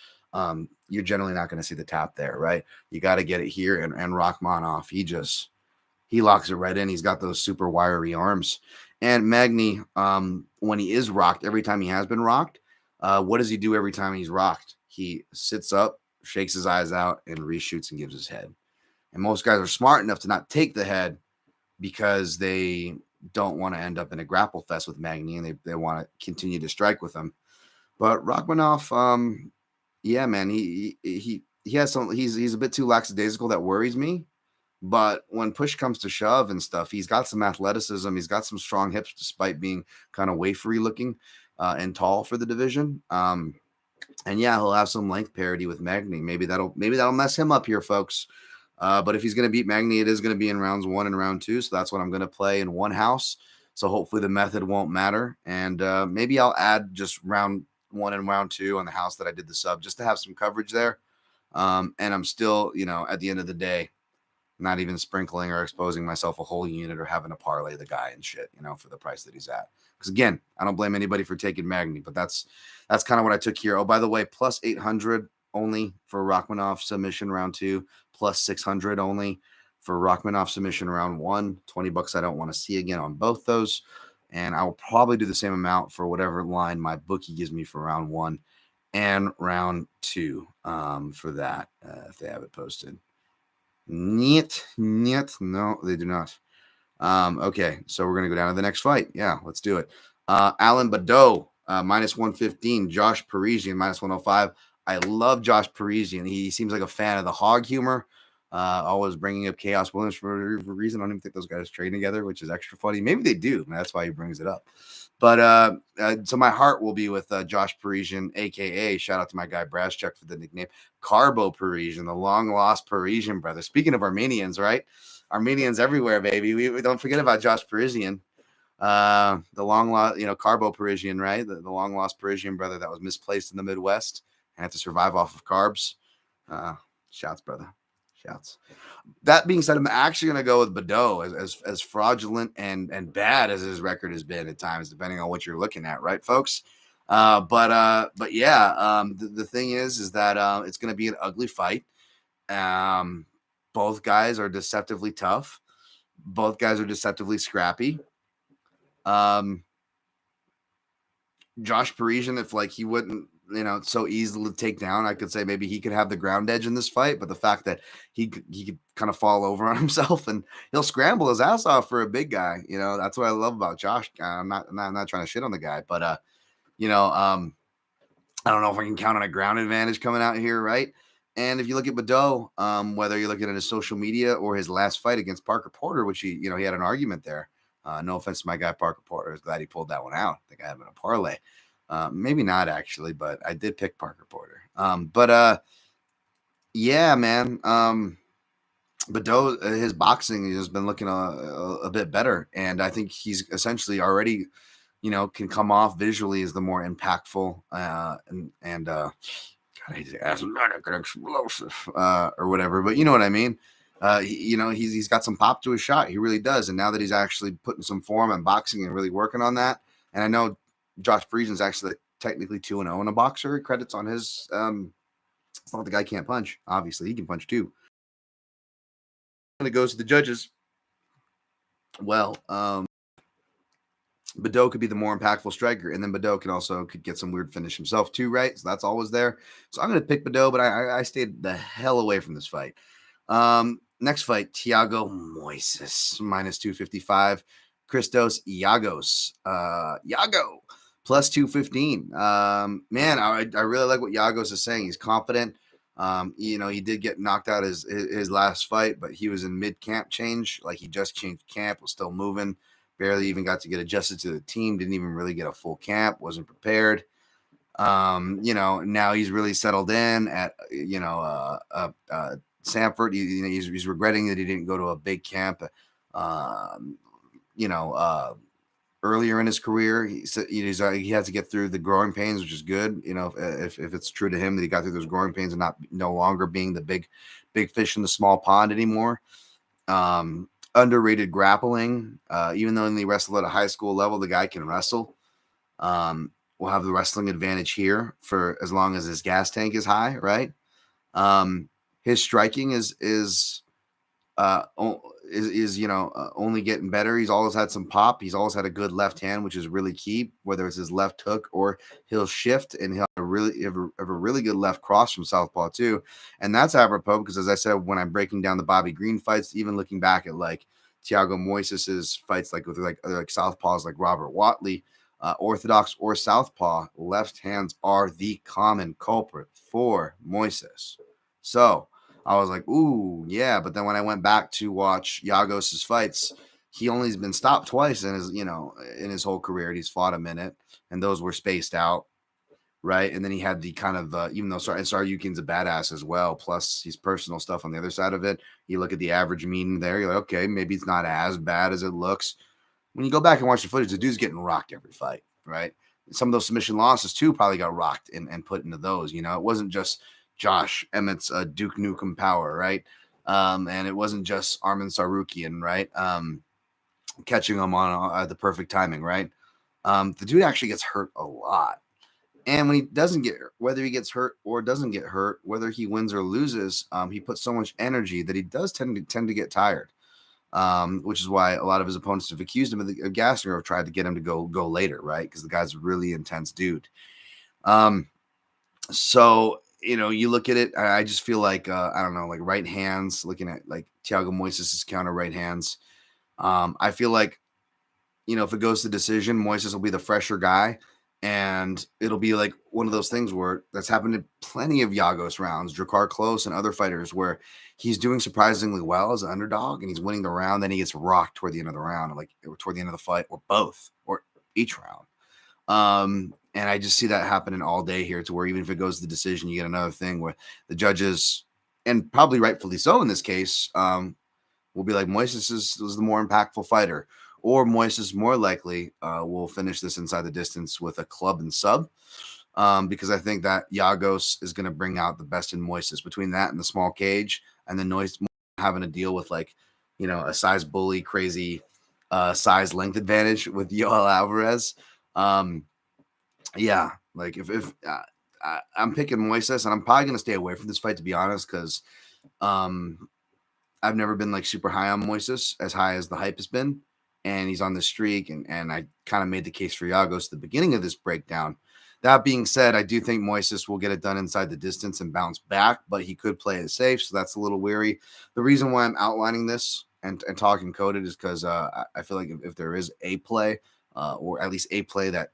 You're generally not going to see the tap there, right? You got to get it here. And Rachmaninoff, he locks it right in. He's got those super wiry arms. And Magny, when he is rocked, every time he has been rocked, what does he do every time he's rocked? He sits up, shakes his eyes out, and reshoots and gives his head. And most guys are smart enough to not take the head because they don't want to end up in a grapple fest with Magny, and they want to continue to strike with him. But Rachmaninoff, yeah, man, he has he's a bit too lackadaisical. That worries me. But when push comes to shove and stuff, he's got some athleticism. He's got some strong hips, despite being kind of wafery looking and tall for the division. And yeah, he'll have some length parity with Magny. Maybe that'll mess him up here, folks. But if he's going to beat Magny, it is going to be in rounds 1 and round 2. So that's what I'm going to play in one house. So hopefully the method won't matter. And maybe I'll add just round 1 and round 2 on the house that I did the sub just to have some coverage there. And I'm still, at the end of the day, not even sprinkling or exposing myself a whole unit or having to parlay the guy and shit, for the price that he's at. Because again, I don't blame anybody for taking Magny, but that's kind of what I took here. Oh, by the way, plus 800 only for Rachmanov submission round 2, plus 600 only for Rachmanov submission round 1. $20 I don't want to see again on both those. And I will probably do the same amount for whatever line my bookie gives me for round 1 and round 2 for that, if they have it posted. Niet, no, they do not. Okay, so we're gonna go down to the next fight. Yeah, let's do it. Alan Badeau, minus 115. Josh Parisian, minus 105. I love Josh Parisian. He seems like a fan of the hog humor. Always bringing up Chaos Williams for a reason. I don't even think those guys train together, which is extra funny. Maybe they do. That's why he brings it up. But so my heart will be with Josh Parisian, aka shout out to my guy Braschuk for the nickname Carbo Parisian, the long lost Parisian brother. Speaking of Armenians, right? Armenians everywhere, baby. We don't forget about Josh Parisian, the long lost, Carbo Parisian, right? The long lost Parisian brother that was misplaced in the Midwest and had to survive off of carbs. Shouts, brother. Shouts. That being said, I'm actually going to go with Badeau, as fraudulent and bad as his record has been at times, depending on what you're looking at, right, folks? But yeah, the thing is that it's going to be an ugly fight. Both guys are deceptively tough. Both guys are deceptively scrappy. Josh Parisian, if he wouldn't, so easily to take down, I could say maybe he could have the ground edge in this fight. But the fact that he could kind of fall over on himself and he'll scramble his ass off for a big guy, that's what I love about Josh. I'm not trying to shit on the guy, but I don't know if I can count on a ground advantage coming out here, right? And if you look at Badeau, whether you're looking at his social media or his last fight against Parker Porter, which he had an argument there. No offense to my guy Parker Porter, I was glad he pulled that one out. I think I have in a parlay. Maybe not actually, but I did pick Parker Porter. Yeah, man. Badeau, his boxing has been looking a bit better, and I think he's essentially already, can come off visually as the more impactful and God, he's athletic and explosive or whatever. But you know what I mean. He's got some pop to his shot. He really does. And now that he's actually putting some form in boxing and really working on that, and I know Josh Parisian's actually technically 2-0 in a boxer. Credits on his. It's not the guy can't punch. Obviously, he can punch too. When it goes to the judges, well, Badeau could be the more impactful striker, and then Badeau could get some weird finish himself too, right? So that's always there. So I'm going to pick Badeau, but I stayed the hell away from this fight. Next fight, Thiago Moises, minus 255. Christos Iagos. Iago, plus 215. Man, I really like what Iagos is saying. He's confident. He did get knocked out his last fight, but he was in mid-camp change. He just changed camp, was still moving. Barely even got to get adjusted to the team. Didn't even really get a full camp. Wasn't prepared. Now he's really settled in at, Sanford. He's regretting that he didn't go to a big camp. Earlier in his career, he had to get through the growing pains, which is good. If it's true to him that he got through those growing pains and no longer being the big fish in the small pond anymore. Underrated grappling. Even though he wrestled at a high school level, the guy can wrestle. We'll have the wrestling advantage here for as long as his gas tank is high, right? His striking is only getting better. He's always had some pop. He's always had a good left hand, which is really key, whether it's his left hook or he'll shift, and he'll have a really good left cross from southpaw too. And that's apropos because, as I said, when I'm breaking down the Bobby Green fights, even looking back at Thiago Moises's fights, with southpaws like Robert Watley, orthodox or southpaw, left hands are the common culprit for Moises. So I was like, ooh, yeah. But then when I went back to watch Iagos' fights, he only's been stopped twice in his whole career. He's fought a minute, and those were spaced out, right? And then he had the kind of, even though Saryukin's a badass as well, plus he's personal stuff on the other side of it. You look at the average mean there, you're like, okay, maybe it's not as bad as it looks. when you go back and watch the footage, the dude's getting rocked every fight, right? Some of those submission losses too probably got rocked and put into those. You know, it wasn't just Josh Emmett's Duke Nukem power, right? And it wasn't just Armin Sarukian, right? Catching him on the perfect timing, right? The dude actually gets hurt a lot. And when he doesn't get hurt, whether he gets hurt or doesn't get hurt, whether he wins or loses, he puts so much energy that he does tend to get tired. Which is why a lot of his opponents have accused him of gassing or have tried to get him to go later, right? Because the guy's a really intense dude. So you look at it, I just feel like I don't know, like right hands. Looking at like Thiago Moises' counter right hands, I feel like if it goes to decision, Moises will be the fresher guy. And it'll be like one of those things where that's happened in plenty of Yagos rounds, Drakkar Klose and other fighters, where he's doing surprisingly well as an underdog and he's winning the round. Then he gets rocked toward the end of the round, like toward the end of the fight, or both, or each round. And I just see that happening all day here, to where even if it goes to the decision, you get another thing where the judges, and probably rightfully so in this case, will be like, Moises was the more impactful fighter. Or Moises more likely will finish this inside the distance with a club and sub, because I think that Yagos is going to bring out the best in Moises. Between that and the small cage, and then Moises having to deal with a size bully, crazy size length advantage with Yoel Alvarez. Yeah, like if I'm picking Moises, and I'm probably going to stay away from this fight, to be honest, because I've never been like super high on Moises, as high as the hype has been. And he's on the streak, and I kind of made the case for Yagos at the beginning of this breakdown. That being said, I do think Moises will get it done inside the distance and bounce back, but he could play it safe, so that's a little weary. The reason why I'm outlining this and talking coded is because I feel like if there is a play, or at least a play that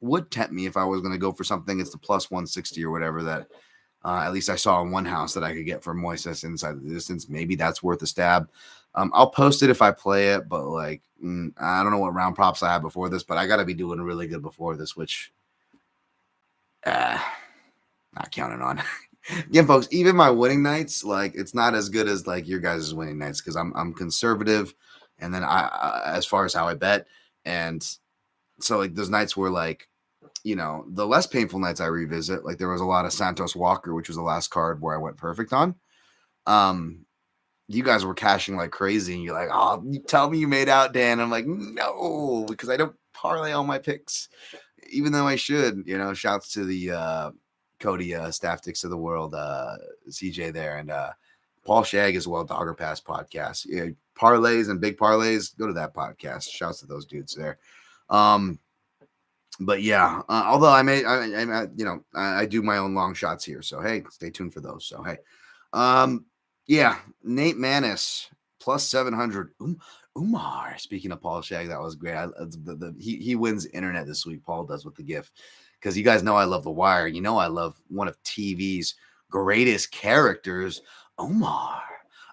would tempt me if I was going to go for something, it's the plus 160 or whatever that at least I saw in one house that I could get for Moises inside the distance. Maybe that's worth a stab. I'll post it if I play it, but I don't know what round props I had before this, but I got to be doing really good before this, which not counting on. Again, folks, even my winning nights, it's not as good as your guys' winning nights, because I'm conservative, and then I as far as how I bet, and so those nights were the less painful nights I revisit. There was a lot of Santos Walker, which was the last card where I went perfect on. You guys were cashing like crazy, and you're like, "Oh, you tell me you made out, Dan." I'm like, "No," because I don't parlay all my picks, even though I should. Shouts to the Cody Staffticks of the world, CJ there, and Paul Shag as well, Dogger Pass podcast. Yeah, parlays and big parlays, go to that podcast. Shouts to those dudes there. But yeah, although I do my own long shots here, so hey, stay tuned for those. So hey, yeah, Nate Manis plus 700. Umar. Speaking of Paul Shag, that was great. He wins internet this week. Paul does with the gift, because you guys know I love The Wire. I love one of TV's greatest characters, Omar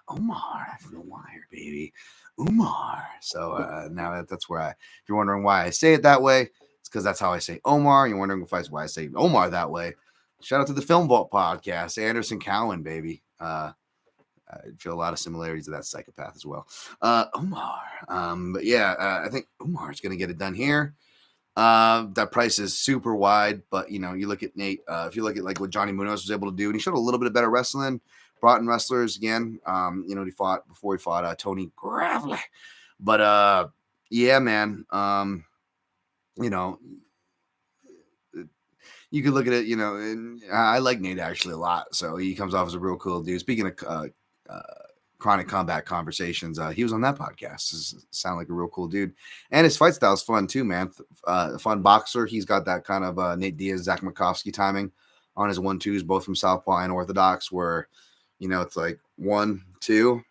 from The Wire, baby, Umar. So now that's where if you're wondering why I say it that way, it's because that's how I say Omar. You're wondering why I say Omar that way. Shout out to the Film Vault podcast, Anderson Cowan, baby. I feel a lot of similarities to that psychopath as well. Omar. But yeah, I think Omar is going to get it done here. That price is super wide, but you look at Nate, if you look at what Johnny Munoz was able to do, and he showed a little bit of better wrestling, brought in wrestlers again. He fought Tony Gravely. But yeah, man. You could look at it, and I like Nate actually a lot. So he comes off as a real cool dude. Speaking of Chronic Combat Conversations, he was on that podcast. Sound like a real cool dude, and his fight style is fun too, man. Fun boxer. He's got that kind of Nate Diaz, Zach Makovsky timing on his 1-2s, both from Southpaw and Orthodox, where it's like 1-2,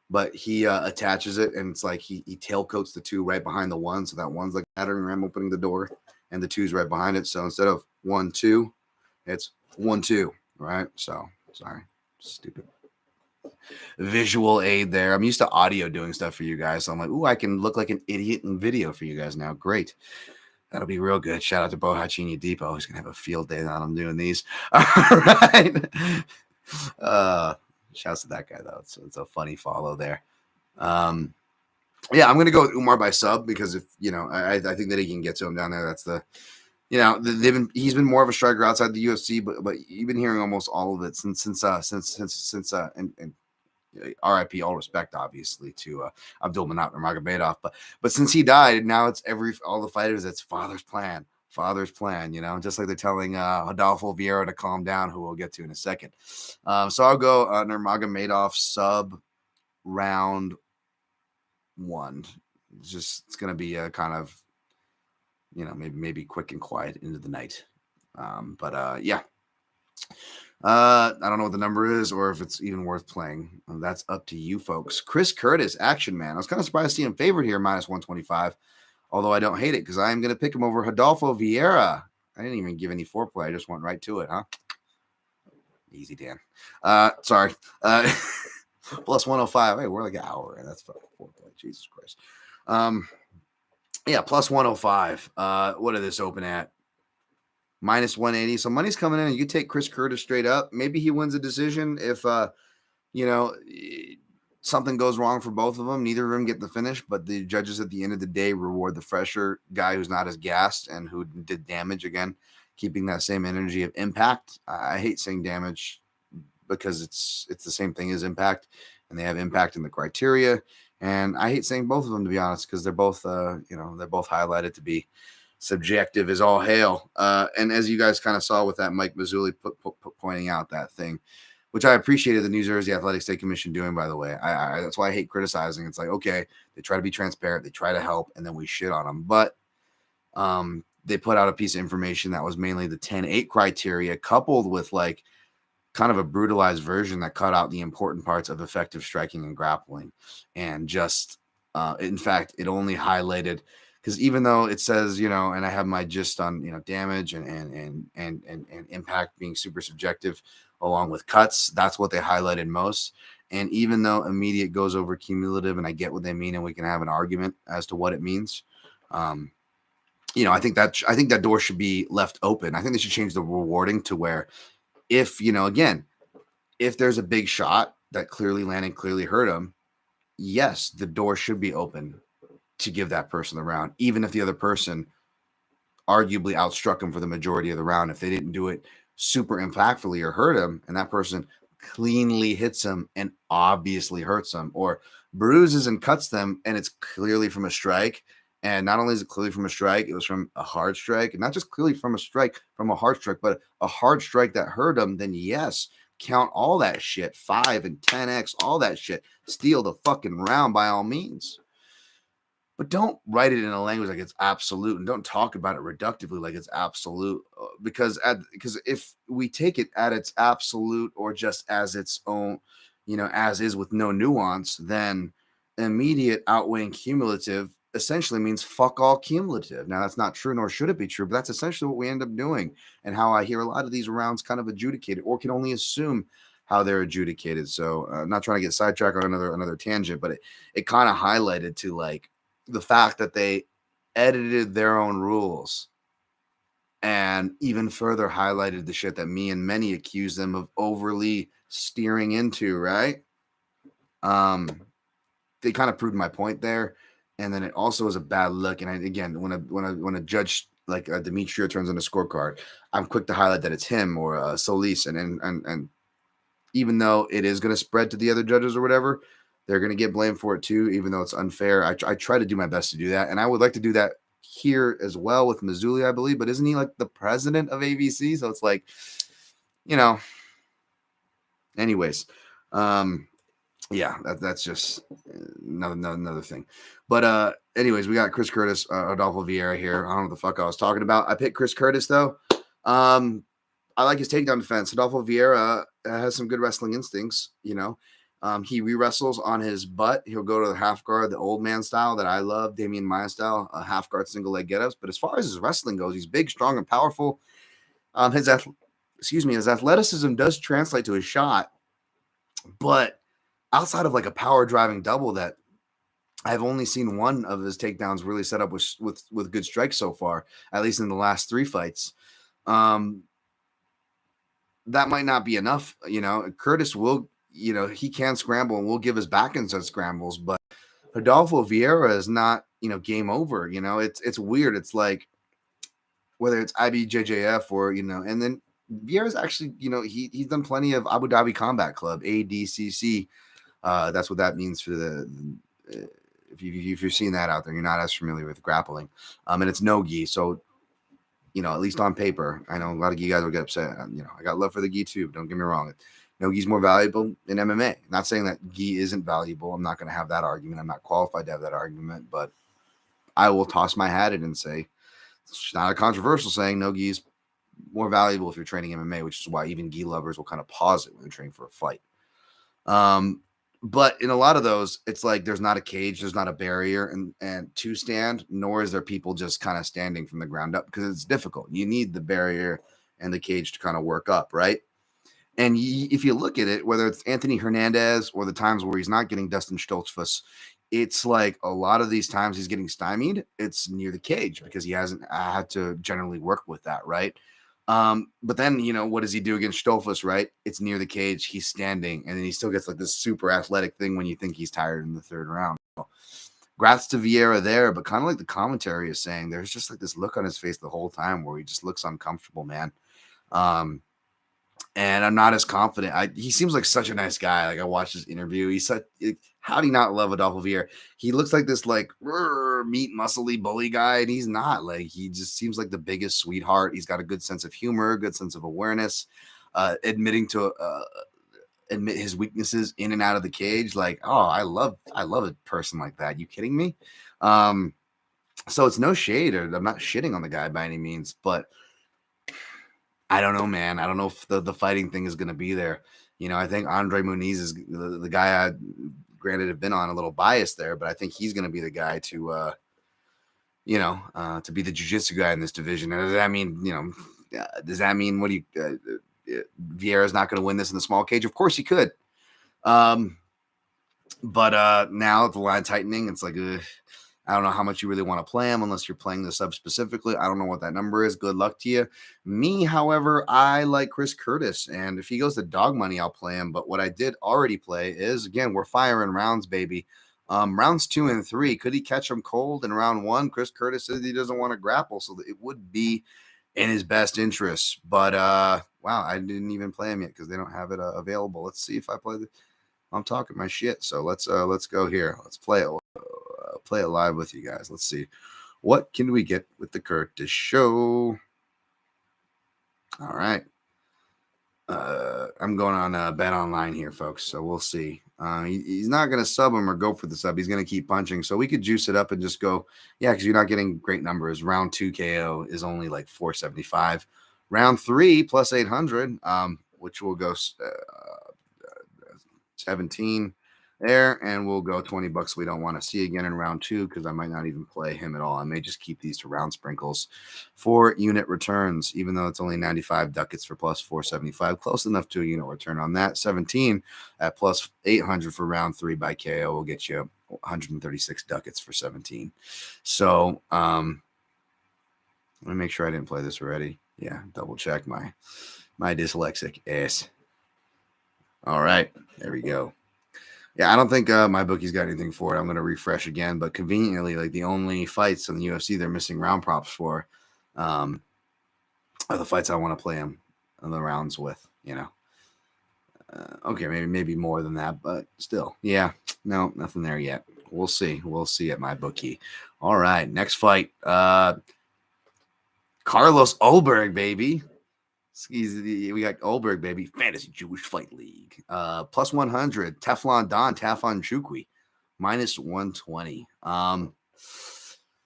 but he attaches it, and it's like he tailcoats the 2 right behind the 1, so that 1's like battering ram opening the door, and the 2's right behind it. So instead of 1-2, it's 1-2, right? So sorry, stupid visual aid there. I'm used to audio doing stuff for you guys, so I'm like, ooh, I can look like an idiot in video for you guys now. Great. That'll be real good. Shout out to Bohachini Depot. He's gonna have a field day on him doing these. All right. Shouts to that guy though. It's a funny follow there. Yeah, I'm gonna go with Umar by sub because if I think that he can get to him down there. That's the he's been more of a striker outside the UFC, but you've been hearing almost all of it and RIP, all respect, obviously, to Abdul Manap Nurmagomedov. But since he died, now it's all the fighters. It's father's plan, just like they're telling Adolfo Vieira to calm down, who we'll get to in a second. So I'll go Nurmagomedov sub round 1. It's going to be a kind of, maybe quick and quiet into the night. Yeah. I don't know what the number is or if it's even worth playing. That's up to you folks. Chris Curtis, action man. I was kind of surprised to see him favored here, minus 125. Although I don't hate it because I am going to pick him over Adolfo Vieira. I didn't even give any foreplay. I just went right to it, huh? Easy, Dan. Sorry. Plus 105. Hey, we're like an hour in. That's fucking foreplay. Jesus Christ. Yeah, plus 105. What did this open at? Minus 180. So money's coming in, and you take Chris Curtis straight up. Maybe he wins a decision if something goes wrong for both of them. Neither of them get the finish, but the judges at the end of the day reward the fresher guy who's not as gassed and who did damage again, keeping that same energy of impact. I hate saying damage because it's the same thing as impact, and they have impact in the criteria. And I hate saying both of them, to be honest, because they're both they're both highlighted to be subjective as all hail. And as you guys kind of saw with that Mike Mazzulli pointing out that thing, which I appreciated the New Jersey Athletic State Commission doing, by the way. That's why I hate criticizing. It's like, okay, they try to be transparent, they try to help, and then we shit on them. But they put out a piece of information that was mainly the 10-8 criteria, coupled with like kind of a brutalized version that cut out the important parts of effective striking and grappling. And just, in fact, it only highlighted, because even though it says, and I have my gist on, damage and impact being super subjective, along with cuts, that's what they highlighted most. And even though immediate goes over cumulative, and I get what they mean, and we can have an argument as to what it means, I think that door should be left open. I think they should change the rewarding to where, if again, if there's a big shot that clearly landed, clearly hurt him, yes, the door should be open to give that person the round, even if the other person arguably outstruck him for the majority of the round. If they didn't do it super impactfully or hurt him, and that person cleanly hits him and obviously hurts him, or bruises and cuts them, and it's clearly from a strike. And not only is it clearly from a strike, it was from a hard strike, and not just clearly from a strike, from a hard strike, but a hard strike that hurt him, then yes, count all that shit, 5 and 10x, all that shit. Steal the fucking round by all means. But don't write it in a language like it's absolute, and don't talk about it reductively like it's absolute, because if we take it at its absolute or just as its own, as is with no nuance, then immediate outweighing cumulative essentially means fuck all cumulative. Now, that's not true, nor should it be true, but that's essentially what we end up doing, and how I hear a lot of these rounds kind of adjudicated, or can only assume how they're adjudicated. So I'm not trying to get sidetracked on another tangent, but it kind of highlighted to like the fact that they edited their own rules, and even further highlighted the shit that me and many accuse them of overly steering into, right? They kind of proved my point there. And then it also is a bad look. And again, when a judge like Demetrio turns in a scorecard, I'm quick to highlight that it's him or Solis. And even though it is going to spread to the other judges or whatever, they're going to get blamed for it too, even though it's unfair. I try to do my best to do that. And I would like to do that here as well with Mazzulli, I believe. But isn't he like the president of ABC? So it's like, anyways. Yeah, that's just another thing. But anyways, we got Chris Curtis, Adolfo Vieira here. I don't know what the fuck I was talking about. I picked Chris Curtis, though. I like his takedown defense. Adolfo Vieira has some good wrestling instincts, He re-wrestles on his butt. He'll go to the half guard, the old man style that I love, Damian Maya style, half guard single leg get-ups. But as far as his wrestling goes, he's big, strong, and powerful. His athleticism does translate to his shot, but outside of like a power driving double that I've only seen one of his takedowns really set up with good strikes so far, at least in the last 3 fights. That might not be enough. Curtis will, he can scramble and will give his back inside scrambles, but Rodolfo Vieira is not, game over. It's weird. It's like whether it's IBJJF or, and then Vieira's actually, he's done plenty of Abu Dhabi Combat Club, ADCC. That's what that means for if you're seeing that out there, you're not as familiar with grappling. And it's no gi. So, at least on paper, I know a lot of you guys will get upset. I got love for the gi too. Don't get me wrong. No gi's more valuable in MMA. Not saying that gi isn't valuable. I'm not going to have that argument. I'm not qualified to have that argument, but I will toss my hat in and say it's not a controversial saying. No gi is more valuable if you're training MMA, which is why even gi lovers will kind of pause it when they're training for a fight. But in a lot of those, it's like there's not a cage, there's not a barrier and to stand, nor is there people just kind of standing from the ground up because it's difficult. You need the barrier and the cage to kind of work up, right? And if you look at it, whether it's Anthony Hernandez or the times where he's not getting Dustin Stoltzfus, it's like a lot of these times he's getting stymied. It's near the cage because he hasn't had to generally work with that, right? But then, what does he do against Stoltzfus, right? It's near the cage. He's standing, and then he still gets like this super athletic thing when you think he's tired in the third round. So, grats to Vieira there, but kind of like the commentary is saying, there's just like this look on his face the whole time where he just looks uncomfortable, man. And I'm not as confident. He seems like such a nice guy. Like I watched his interview. How do you not love Adolfo Vieira? He looks like this like meat muscly bully guy, and he's not. Like he just seems like the biggest sweetheart. He's got a good sense of humor, good sense of awareness, admitting to admit his weaknesses in and out of the cage. Like, oh, I love a person like that. You kidding me? So it's no shade, or I'm not shitting on the guy by any means, but I don't know, man. I don't know if the fighting thing is going to be there. I think Andre Muniz is the guy I, granted, have been on a little bias there, but I think he's going to be the guy to, to be the jiu-jitsu guy in this division. And does that mean, what do you, Vieira's not going to win this in the small cage? Of course he could. But now the line tightening, it's like, I don't know how much you really want to play him unless you're playing the sub specifically. I don't know what that number is. Good luck to you. Me, however, I like Chris Curtis. And if he goes to dog money, I'll play him. But what I did already play is, again, we're firing rounds, baby. Rounds 2 and 3. Could he catch him cold in round 1? Chris Curtis says he doesn't want to grapple, so it would be in his best interest. But, wow, I didn't even play him yet because they don't have it available. Let's see if I play I'm talking my shit. So let's go here. Let's play it. Play it live with you guys. Let's see. What can we get with the Curtis show? All right. I'm going on Bet Online here, folks. So we'll see. He's not going to sub him or go for the sub. He's going to keep punching. So we could juice it up and just go, yeah, because you're not getting great numbers. Round 2 KO is only like 475. Round 3 plus 800, which will go 17 there, and we'll go $20 we don't want to see again in round 2 because I might not even play him at all. I may just keep these to round sprinkles for unit returns, even though it's only 95 ducats for plus 475, close enough to a unit return on that. 17 at plus 800 for round 3 by KO will get you 136 ducats for 17. So let me make sure I didn't play this already. Yeah, double check my dyslexic ass. All right, there we go. Yeah, I don't think my bookie's got anything for it. I'm going to refresh again, but conveniently, like the only fights in the UFC they're missing round props for are the fights I want to play them in the rounds with, Okay, maybe more than that, but still, yeah, no, nothing there yet. We'll see. We'll see at my bookie. All right, next fight. Carlos Ulberg, baby. We got Ulberg, baby. Fantasy Jewish Fight League. Plus 100. Teflon Don, Tafon Chukwi. Minus 120.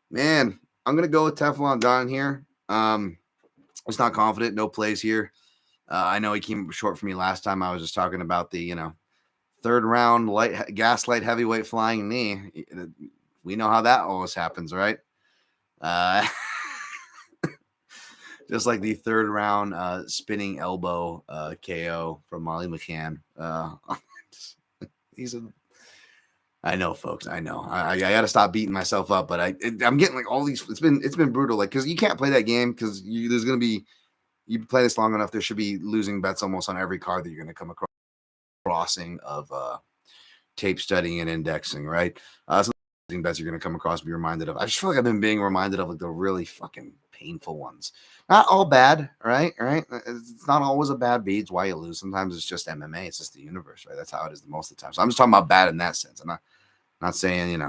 Man, I'm going to go with Teflon Don here. It's not confident. No plays here. I know he came short for me last time. I was just talking about the, third round gaslight heavyweight flying knee. We know how that always happens, right? Just like the third round spinning elbow KO from Molly McCann. I know, folks. I know. I got to stop beating myself up, but I'm getting like all these. It's been brutal. Like because you can't play that game because there's gonna be you play this long enough. There should be losing bets almost on every card that you're gonna come across. Crossing of tape studying and indexing, right? Some bets you're going to come across, be reminded of. I just feel like I've been being reminded of like the really fucking painful ones. Not all bad, right? Right? It's not always a bad beat. It's why you lose. Sometimes it's just MMA. It's just the universe, right? That's how it is the most of the time. So I'm just talking about bad in that sense. I'm not saying,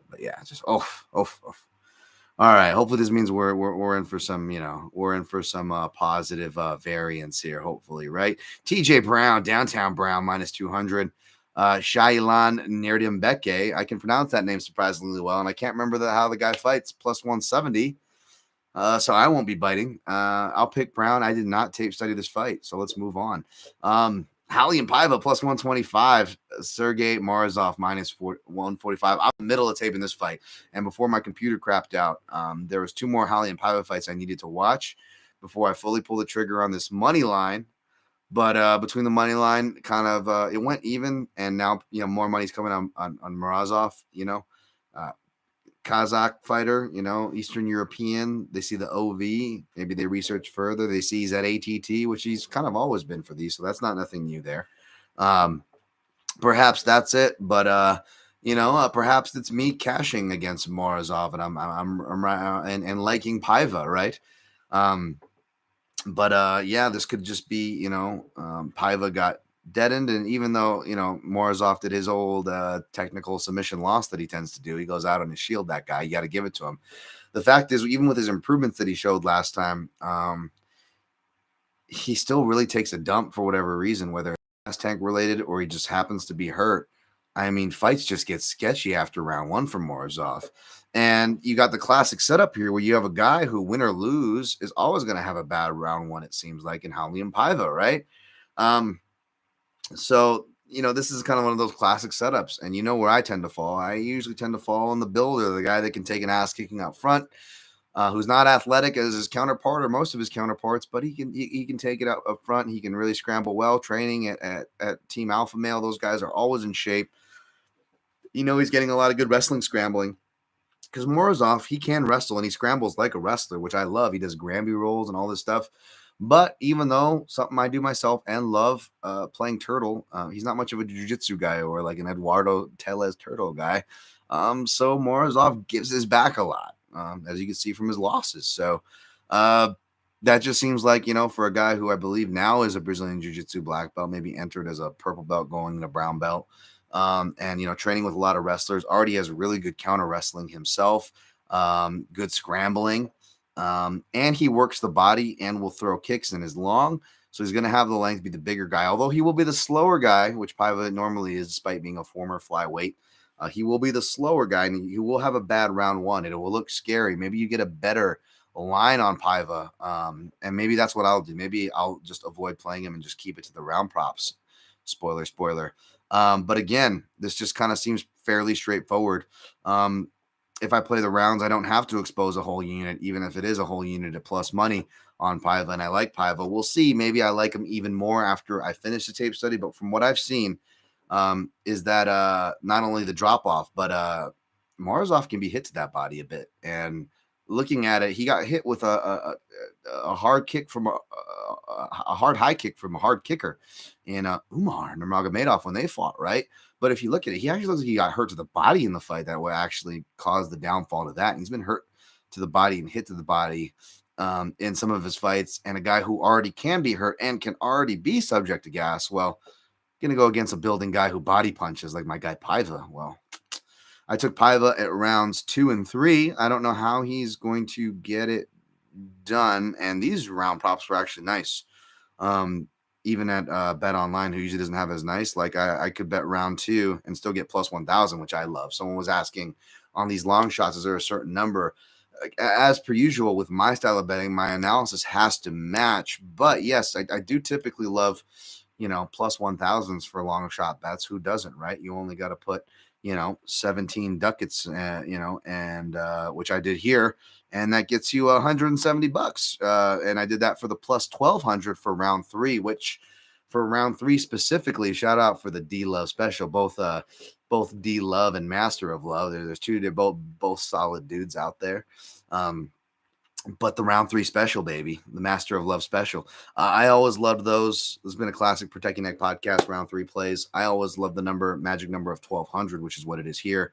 but yeah, just oof. All right. Hopefully this means we're in for some, we're in for some positive variance here. Hopefully, right? TJ Brown, downtown Brown, minus 200. Shailan Nerdimbeke. I can pronounce that name surprisingly well, and I can't remember how the guy fights. Plus 170. So I won't be biting. I'll pick Brown. I did not tape study this fight, so let's move on. Halian Paiva plus 125. Sergey Morozov minus 145. I'm in the middle of taping this fight, and before my computer crapped out, there was 2 more Halian Paiva fights I needed to watch before I fully pull the trigger on this money line. But between the money line, kind of it went even, and now more money's coming on Morozov. Kazakh fighter, Eastern European. They see the OV. Maybe they research further. They see he's at ATT, which he's kind of always been for these. So that's not nothing new there. Perhaps that's it. But, perhaps it's me cashing against Morozov, and I'm liking Paiva, right? But this could just be, Paiva got deadened, and even though Morozov did his old technical submission loss that he tends to do, he goes out on his shield. That guy, you got to give it to him. The fact is, even with his improvements that he showed last time, he still really takes a dump for whatever reason, whether it's tank related or he just happens to be hurt. I mean, fights just get sketchy after round 1 for Morozov. And you got the classic setup here where you have a guy who, win or lose, is always going to have a bad round 1, it seems like, in Halian Paiva, right? So, this is kind of one of those classic setups. And where I tend to fall? I usually tend to fall on the builder, the guy that can take an ass kicking up front, who's not athletic as his counterpart or most of his counterparts, but he can take it up front. He can really scramble well. Training at Team Alpha Male, those guys are always in shape. He's getting a lot of good wrestling scrambling. Because Morozov, he can wrestle and he scrambles like a wrestler, which I love. He does Granby rolls and all this stuff. But even though something I do myself and love playing Turtle, he's not much of a jiu-jitsu guy or like an Eduardo Tellez Turtle guy. So Morozov gives his back a lot, as you can see from his losses. So that just seems like, for a guy who I believe now is a Brazilian jiu-jitsu black belt, maybe entered as a purple belt going into brown belt. And training with a lot of wrestlers, already has really good counter wrestling himself, good scrambling, and he works the body and will throw kicks and is long, so he's going to have the length, be the bigger guy, although he will be the slower guy, which Paiva normally is, despite being a former flyweight. He will be the slower guy, and he will have a bad round 1. It will look scary. Maybe you get a better line on Paiva, and maybe that's what I'll do. Maybe I'll just avoid playing him and just keep it to the round props. Spoiler. But again, this just kind of seems fairly straightforward. If I play the rounds, I don't have to expose a whole unit, even if it is a whole unit at plus money on Paiva, and I like Paiva. We'll see. Maybe I like him even more after I finish the tape study. But from what I've seen, is that not only the drop off, but Morozov can be hit to that body a bit. And looking at it, he got hit with a hard kick from a hard high kick from a hard kicker in Umar Nurmagomedov when they fought, right? But if you look at it, he actually looks like he got hurt to the body in the fight that would actually cause the downfall to that. And he's been hurt to the body and hit to the body in some of his fights. And a guy who already can be hurt and can already be subject to gas, well, going to go against a building guy who body punches like my guy Paiva. Well, I took Paiva at rounds 2 and 3. I don't know how he's going to get it done. And these round props were actually nice. Even at Bet Online, who usually doesn't have as nice, like I could bet round 2 and still get plus 1,000, which I love. Someone was asking on these long shots, is there a certain number? As per usual with my style of betting, my analysis has to match. But yes, I do typically love, plus 1,000s for long shot bets. Who doesn't, right? You only got to put 17 ducats, and which I did here, and that gets you $170. And I did that for the plus 1,200 for round 3, which for round 3 specifically, shout out for the D Love special, both D Love and Master of Love. They're both solid dudes out there. but the round 3 special, baby, the Master of Love special. I always loved those. There's been a classic Protect Your Neck podcast round 3 plays. I always loved the magic number of 1200, which is what it is here.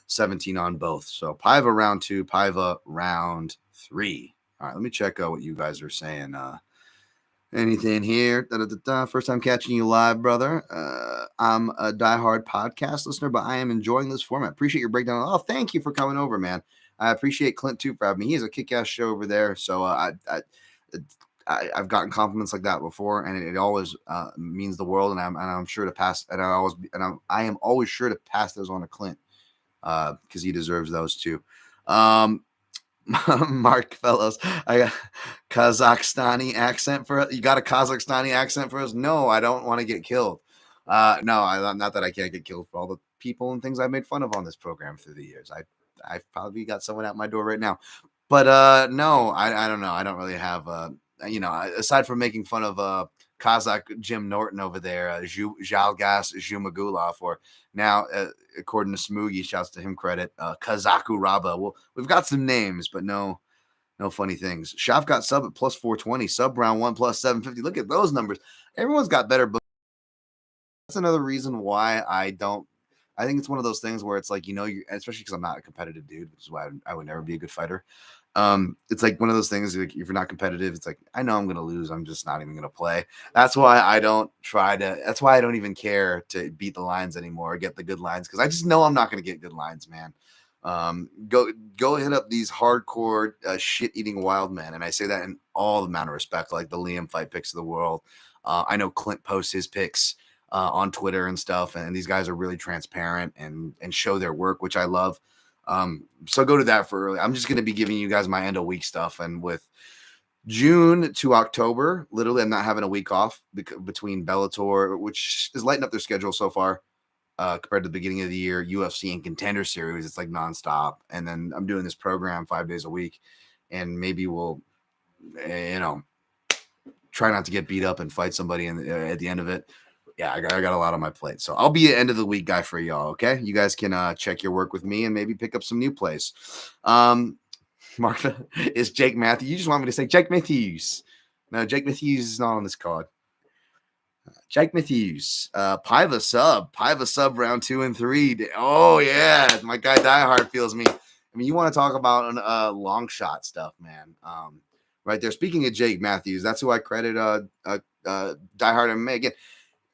17 on both. So Paiva round 2, Paiva round 3. All right, let me check out what you guys are saying. Anything here? First time catching you live, brother. I'm a diehard podcast listener, but I am enjoying this format. Appreciate your breakdown. Oh, thank you for coming over, man. I appreciate Clint too for having me. He has a kick-ass show over there. So I've gotten compliments like that before, and it always means the world. And I'm sure to pass. And I am always sure to pass those on to Clint because he deserves those too. Mark Fellows, I got Kazakhstani accent for you. Got a Kazakhstani accent for us? No, I don't want to get killed. No, not that I can't get killed for all the people and things I've made fun of on this program through the years. I've probably got someone at my door right now, but no, I don't know. I don't really have aside from making fun of Kazakh Jim Norton over there, Zhalgas Zhumagulov, or now, according to Smoogie, shouts to him credit, Kazaku Raba. Well, we've got some names, but no funny things. Shaf got sub at plus 420, sub round 1 plus 750. Look at those numbers. Everyone's got better books. That's another reason why I think it's one of those things where it's like, especially because I'm not a competitive dude, which is why I would never be a good fighter. It's like one of those things, like if you're not competitive, it's like, I know I'm going to lose. I'm just not even going to play. That's why I don't even care to beat the lines anymore, or get the good lines. Cause I just know I'm not going to get good lines, man. Go hit up these hardcore shit eating wild men. And I say that in all the amount of respect, like the Liam fight picks of the world. I know Clint posts his picks on Twitter and stuff. And these guys are really transparent and show their work, which I love. So go to that for early. I'm just going to be giving you guys my end of week stuff. And with June to October, literally, I'm not having a week off between Bellator, which is lighting up their schedule so far compared to the beginning of the year, UFC and Contender Series. It's like nonstop. And then I'm doing this program 5 days a week, and maybe we'll, try not to get beat up and fight somebody at the end of it. Yeah, I got a lot on my plate. So I'll be an end of the week guy for y'all, okay? You guys can check your work with me and maybe pick up some new plays. Mark, is Jake Matthews. You just want me to say Jake Matthews. No, Jake Matthews is not on this card. Jake Matthews. Paiva sub round 2 and 3. Oh, yeah. My guy Diehard feels me. I mean, you want to talk about long shot stuff, man. Right there. Speaking of Jake Matthews, that's who I credit Diehard MMA. Again,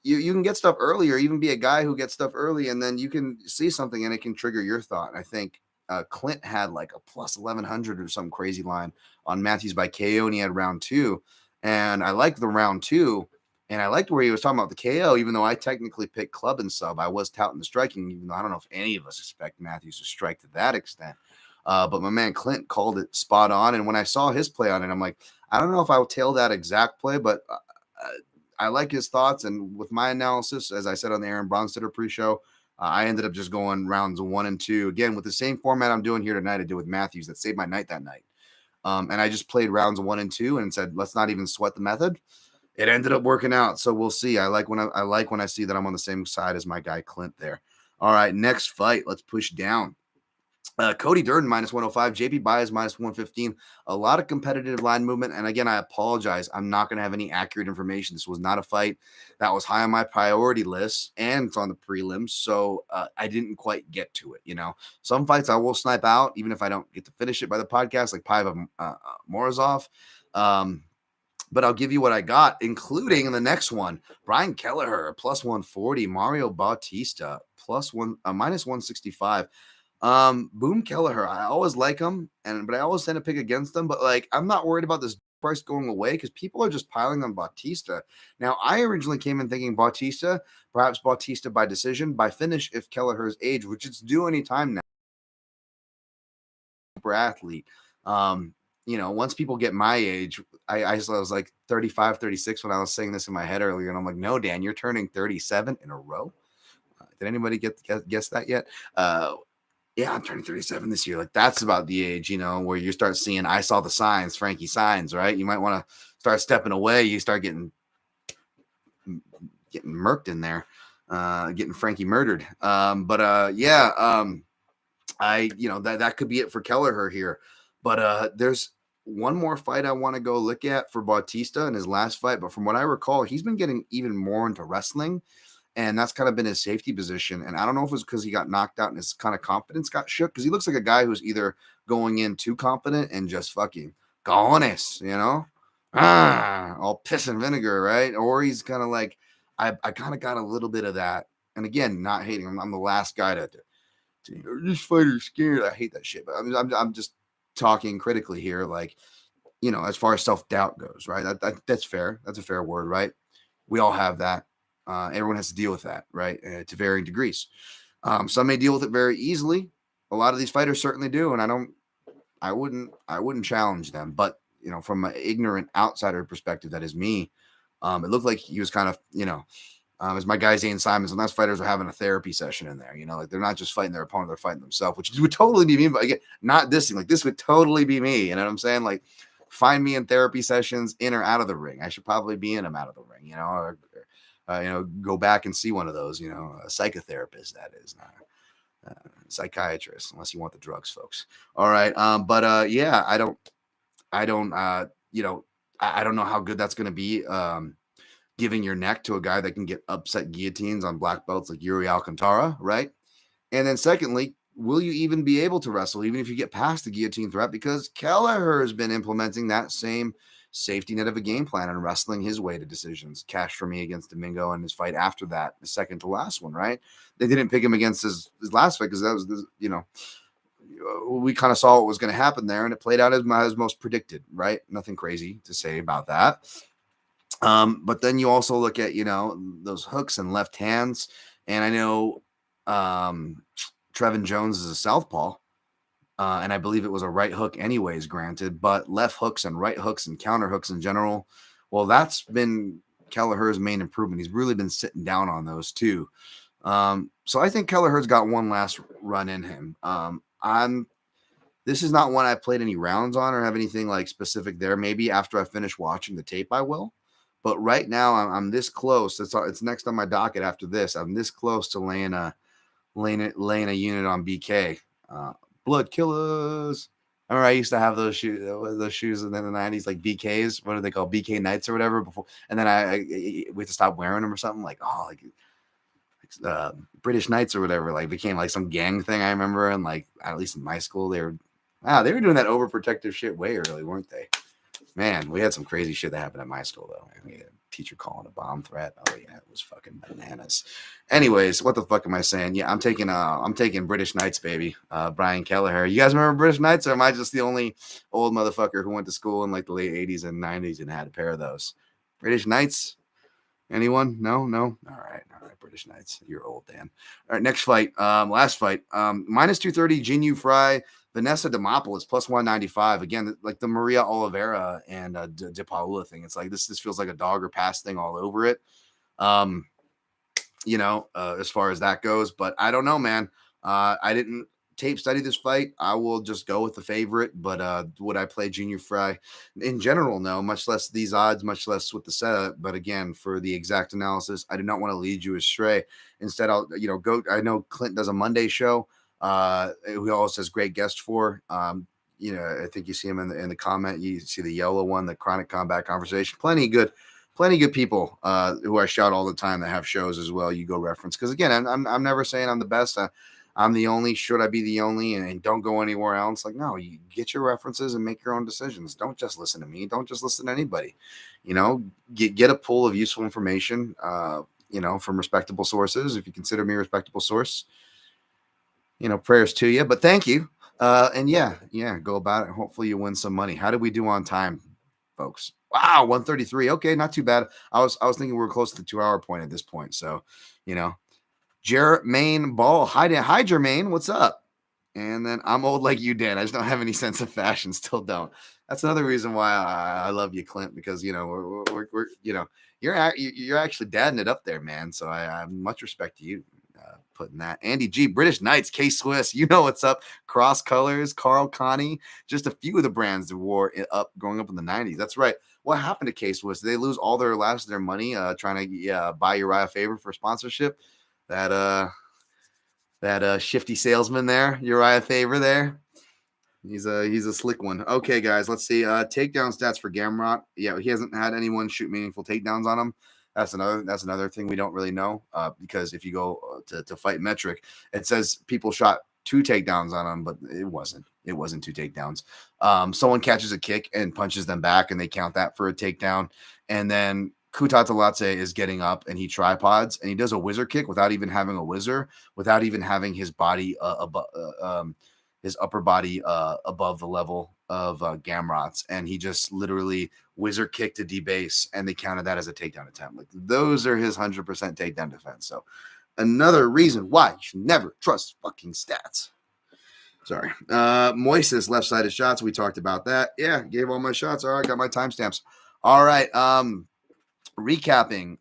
you can get stuff early, or even be a guy who gets stuff early, and then you can see something and it can trigger your thought. And I think Clint had like a plus 1100 or some crazy line on Matthews by KO, and he had round 2. And I liked the round 2, and I liked where he was talking about the KO, even though I technically picked club and sub. I was touting the striking, even though I don't know if any of us expect Matthews to strike to that extent. But my man Clint called it spot on. And when I saw his play on it, I'm like, I don't know if I'll tail that exact play, but I like his thoughts. And with my analysis, as I said on the Aaron Bronstetter pre-show, I ended up just going rounds 1 and 2. Again, with the same format I'm doing here tonight, I did with Matthews. That saved my night that night. And I just played rounds 1 and 2 and said, let's not even sweat the method. It ended up working out. So we'll see. I like when I see that I'm on the same side as my guy Clint there. All right, next fight. Let's push down. Cody Durden minus 105, JP Baez minus 115. A lot of competitive line movement. And again, I apologize. I'm not going to have any accurate information. This was not a fight that was high on my priority list, and it's on the prelims. So I didn't quite get to it. Some fights I will snipe out, even if I don't get to finish it by the podcast, like Paiva Morozov. But I'll give you what I got, including in the next one, Brian Kelleher plus 140, Mario Bautista minus 165. Boom Kelleher, I always like him, but I always tend to pick against them. But I'm not worried about this price going away because people are just piling on Bautista. Now, I originally came in thinking perhaps Bautista by decision, by finish if Kelleher's age, which it's due any time now. Super athlete. Once people get my age, I was like 35, 36 when I was saying this in my head earlier, and I'm like, no, Dan, you're turning 37 in a row. Did anybody guess that yet? Yeah, I'm turning 37 this year. That's about the age, where you start seeing, I saw the signs, Frankie signs, right? You might want to start stepping away. You start getting murked in there, getting Frankie murdered. That could be it for Kelleher here. But there's one more fight I want to go look at for Bautista in his last fight, but from what I recall, he's been getting even more into wrestling, and that's kind of been his safety position. And I don't know if it was because he got knocked out and his kind of confidence got shook, because he looks like a guy who's either going in too confident and just fucking cojones, all piss and vinegar, right? Or he's kind of like, I kind of got a little bit of that. And again, not hating him. I'm the last guy to this fighter's scared. I hate that shit, but I'm just talking critically here, like, as far as self-doubt goes, right? That's fair. That's a fair word, right? We all have that. Everyone has to deal with that, right? To varying degrees. Some may deal with it very easily. A lot of these fighters certainly do, and I wouldn't challenge them. But from an ignorant outsider perspective, that is me. It looked like he was kind of, as my guy Zane Simons, and those fighters are having a therapy session in there. Like they're not just fighting their opponent, they're fighting themselves, which would totally be me. But again, not dissing. Like this would totally be me. You know what I'm saying? Like, find me in therapy sessions, in or out of the ring. I should probably be in them out of the ring. Or go back and see one of those. A psychotherapist, that is, not psychiatrist, unless you want the drugs, folks. All right. Yeah, I don't know how good that's going to be. Giving your neck to a guy that can get upset guillotines on black belts like Yuri Alcantara, right? And then secondly, will you even be able to wrestle even if you get past the guillotine threat? Because Kelleher has been implementing that same safety net of a game plan and wrestling his way to decisions. Cash for me against Domingo and his fight after that, the second to last one, right? They didn't pick him against his last fight because that was, we kind of saw what was going to happen there, and it played out as most predicted, right? Nothing crazy to say about that. But then you also look at, those hooks and left hands. And I know Trevin Jones is a southpaw. And I believe it was a right hook anyways, granted. But left hooks and right hooks and counter hooks in general, well, that's been Kelleher's main improvement. He's really been sitting down on those too. So I think Kelleher's got one last run in him. This is not one I played any rounds on or have anything like specific there. Maybe after I finish watching the tape, I will. But right now, I'm this close. It's next on my docket after this. I'm this close to laying a unit on BK. Blood Killers. Remember, I used to have those shoes in the 90s, like BKs. What are they called? BK Nights or whatever. Before, and then we had to stop wearing them or something. Like British Knights or whatever. Like became like some gang thing. I remember, and like at least in my school, they were doing that overprotective shit way early, weren't they? Man, we had some crazy shit that happened at my school, though. We had a teacher calling a bomb threat. Oh yeah, it was fucking bananas. Anyways, what the fuck am I saying? Yeah, I'm taking British Knights, baby. Brian Kelleher. You guys remember British Knights, or am I just the only old motherfucker who went to school in like the late 80s and 90s and had a pair of those? British Knights? Anyone? No? All right. British Knights. You're old, Dan. All right, next fight. Last fight. Minus 230, Jinyu Fry. Vanessa Demopoulos plus 195. Again, like the Maria Oliveira and De Paula thing. It's like this feels like a dog or pass thing all over it. As far as that goes. But I don't know, man. I didn't tape study this fight. I will just go with the favorite. But would I play Junior Fry? In general, no, much less these odds, much less with the setup. But again, for the exact analysis, I do not want to lead you astray. Instead, I'll go. I know Clint does a Monday show. Who always has great guests for. I think you see him in the comment. You see the yellow one, the Chronic Combat Conversation. Plenty good people who I shout all the time that have shows as well. You go reference, because again, I'm never saying I'm the best. I'm the only. Should I be the only? And don't go anywhere else. Like, no, you get your references and make your own decisions. Don't just listen to me. Don't just listen to anybody. Get a pool of useful information. From respectable sources. If you consider me a respectable source. Prayers to you, but thank you. And yeah, go about it. Hopefully you win some money. How did we do on time, folks? Wow, 133. Okay, not too bad. I was thinking we were close to the 2-hour point at this point. So, Jermaine Ball. Hi, Jermaine. What's up? And then I'm old like you, Dan. I just don't have any sense of fashion. Still don't. That's another reason why I love you, Clint, because we're you're actually dadding it up there, man. So I have much respect to you. Putting that. Andy G, British Knights, K-Swiss, you know what's up. Cross Colors, Carl Connie, just a few of the brands that wore it up growing up in the 90s. That's right. What happened to K-Swiss? Did they lose all their money trying to buy Uriah Faber for sponsorship? That shifty salesman there, Uriah Faber there. He's a slick one. Okay, guys, let's see. Takedown stats for Gamrot. Yeah, he hasn't had anyone shoot meaningful takedowns on him. That's another thing we don't really know. Because if you go to Fight Metric, it says people shot 2 takedowns on him, but it wasn't. It wasn't 2 takedowns. Someone catches a kick and punches them back, and they count that for a takedown. And then Kutateladze is getting up and he tripods and he does a whizzer kick without even having a whizzer, without even having his body his upper body above the level of Gamrot's, and he just literally whizzer kicked to debase, and they counted that as a takedown attempt. Like, those are his 100% takedown defense. So another reason why you should never trust fucking stats. Sorry. Moises left-sided shots. We talked about that. Yeah, gave all my shots. All right, got my timestamps. All right. Recapping.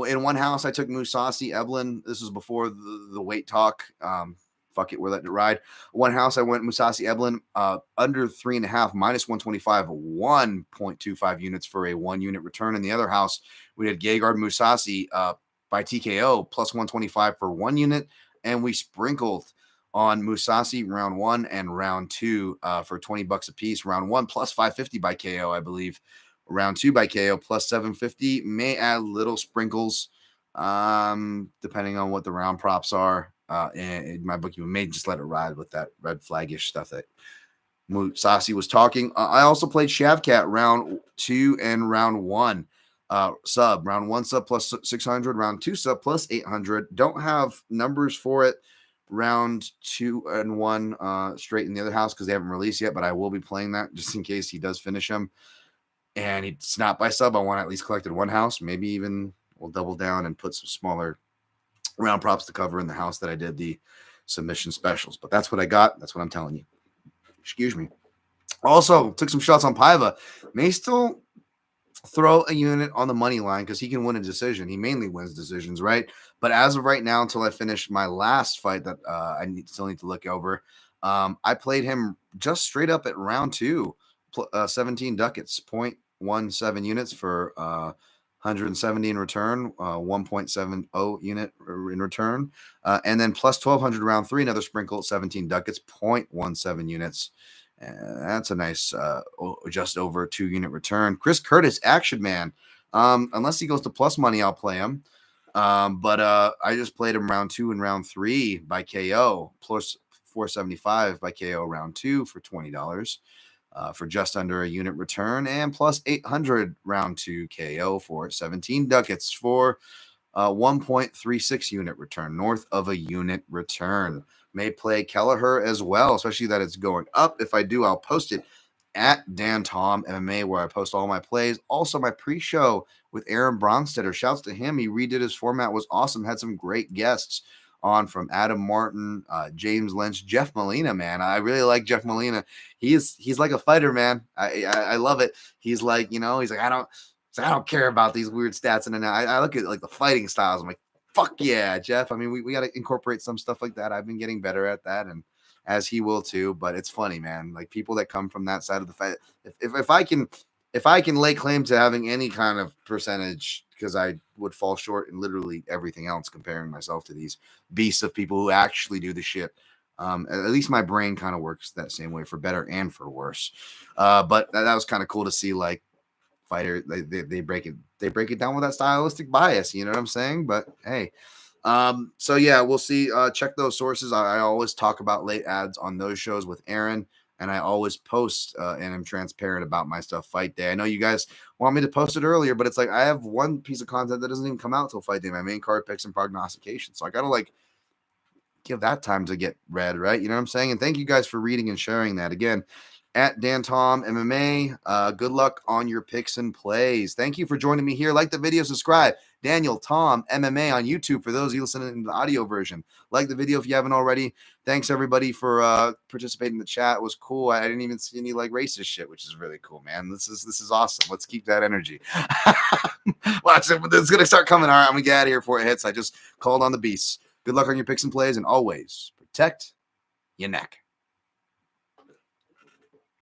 In one house, I took Mousasi Evelyn. This was before the weight talk. Fuck it, we're letting it ride. One house, I went Mousasi Evelyn under 3.5, minus 125, 1.25 units for a 1 unit return. In the other house, we did Gegard Mousasi by TKO plus 125 for 1 unit, and we sprinkled on Mousasi round 1 and round 2 for $20 a piece. Round 1 plus 550 by KO, I believe. Round 2 by KO plus 750. May add little sprinkles depending on what the round props are. And in my book, you may just let it ride with that red flagish stuff that Mousasi was talking. I also played Shavkat round 2 and round 1 sub. Round 1 sub plus 600, round 2 sub plus 800. Don't have numbers for it. Round 2 and 1 straight in the other house because they haven't released yet, but I will be playing that just in case he does finish him. And it's not by sub. I want to at least collect in one house. Maybe even we'll double down and put some smaller round props to cover in the house that I did the submission specials. But that's what I got. That's what I'm telling you. Excuse me. Also, took some shots on Paiva. May still throw a unit on the money line because he can win a decision. He mainly wins decisions, right? But as of right now, until I finish my last fight that I still need to look over, I played him just straight up at round 2, 17 ducats, 0.17 units for 170 in return, 1.70 unit in return, and then plus 1,200 round 3, another sprinkle at 17 ducats, 0.17 units. That's a nice just over 2 unit return. Chris Curtis, Action Man. Unless he goes to plus money, I'll play him. But I just played him round 2 and round 3 by KO, plus 475 by KO round 2 for $20. For just under a unit return, and plus 800 round 2 KO for 17 ducats for 1.36 unit return, north of a unit return. May play Kelleher as well, especially that it's going up. If I do, I'll post it at Dan Tom MMA, where I post all my plays. Also, my pre-show with Aaron Bronstetter. Shouts to him. He redid his format, was awesome. Had some great guests on, from Adam Martin, James Lynch, Jeff Molina, man. I really like Jeff Molina. He's like a fighter, man. I love it. He's like, he's like, I don't care about these weird stats. And then I look at like the fighting styles. I'm like, fuck yeah, Jeff. I mean, we got to incorporate some stuff like that. I've been getting better at that, and as he will too. But it's funny, man. Like, people that come from that side of the fight. If I can lay claim to having any kind of percentage, because I would fall short in literally everything else comparing myself to these beasts of people who actually do the shit. At least my brain kind of works that same way, for better and for worse. But that was kind of cool to see, like, fighter, they break it down with that stylistic bias, you know what I'm saying? But hey, so yeah, we'll see. Check those sources. I always talk about late ads on those shows with Aaron, and I always post and I'm transparent about my stuff fight day. I know you guys want me to post it earlier, but it's like I have one piece of content that doesn't even come out till fight day, my main card picks and prognostication. So I gotta like give that time to get read, right? You know what I'm saying? And thank you guys for reading and sharing that. Again, at Dan Tom MMA. Good luck on your picks and plays. Thank you for joining me here. Like the video, subscribe. Daniel Tom MMA on YouTube for those of you listening to the audio version. Like the video if you haven't already. Thanks everybody for participating in the chat. It was cool. I didn't even see any like racist shit, which is really cool, man. This is awesome. Let's keep that energy. Watch it. It's gonna start coming. All right, I'm gonna get out of here before it hits. I just called on the beasts. Good luck on your picks and plays, and always protect your neck.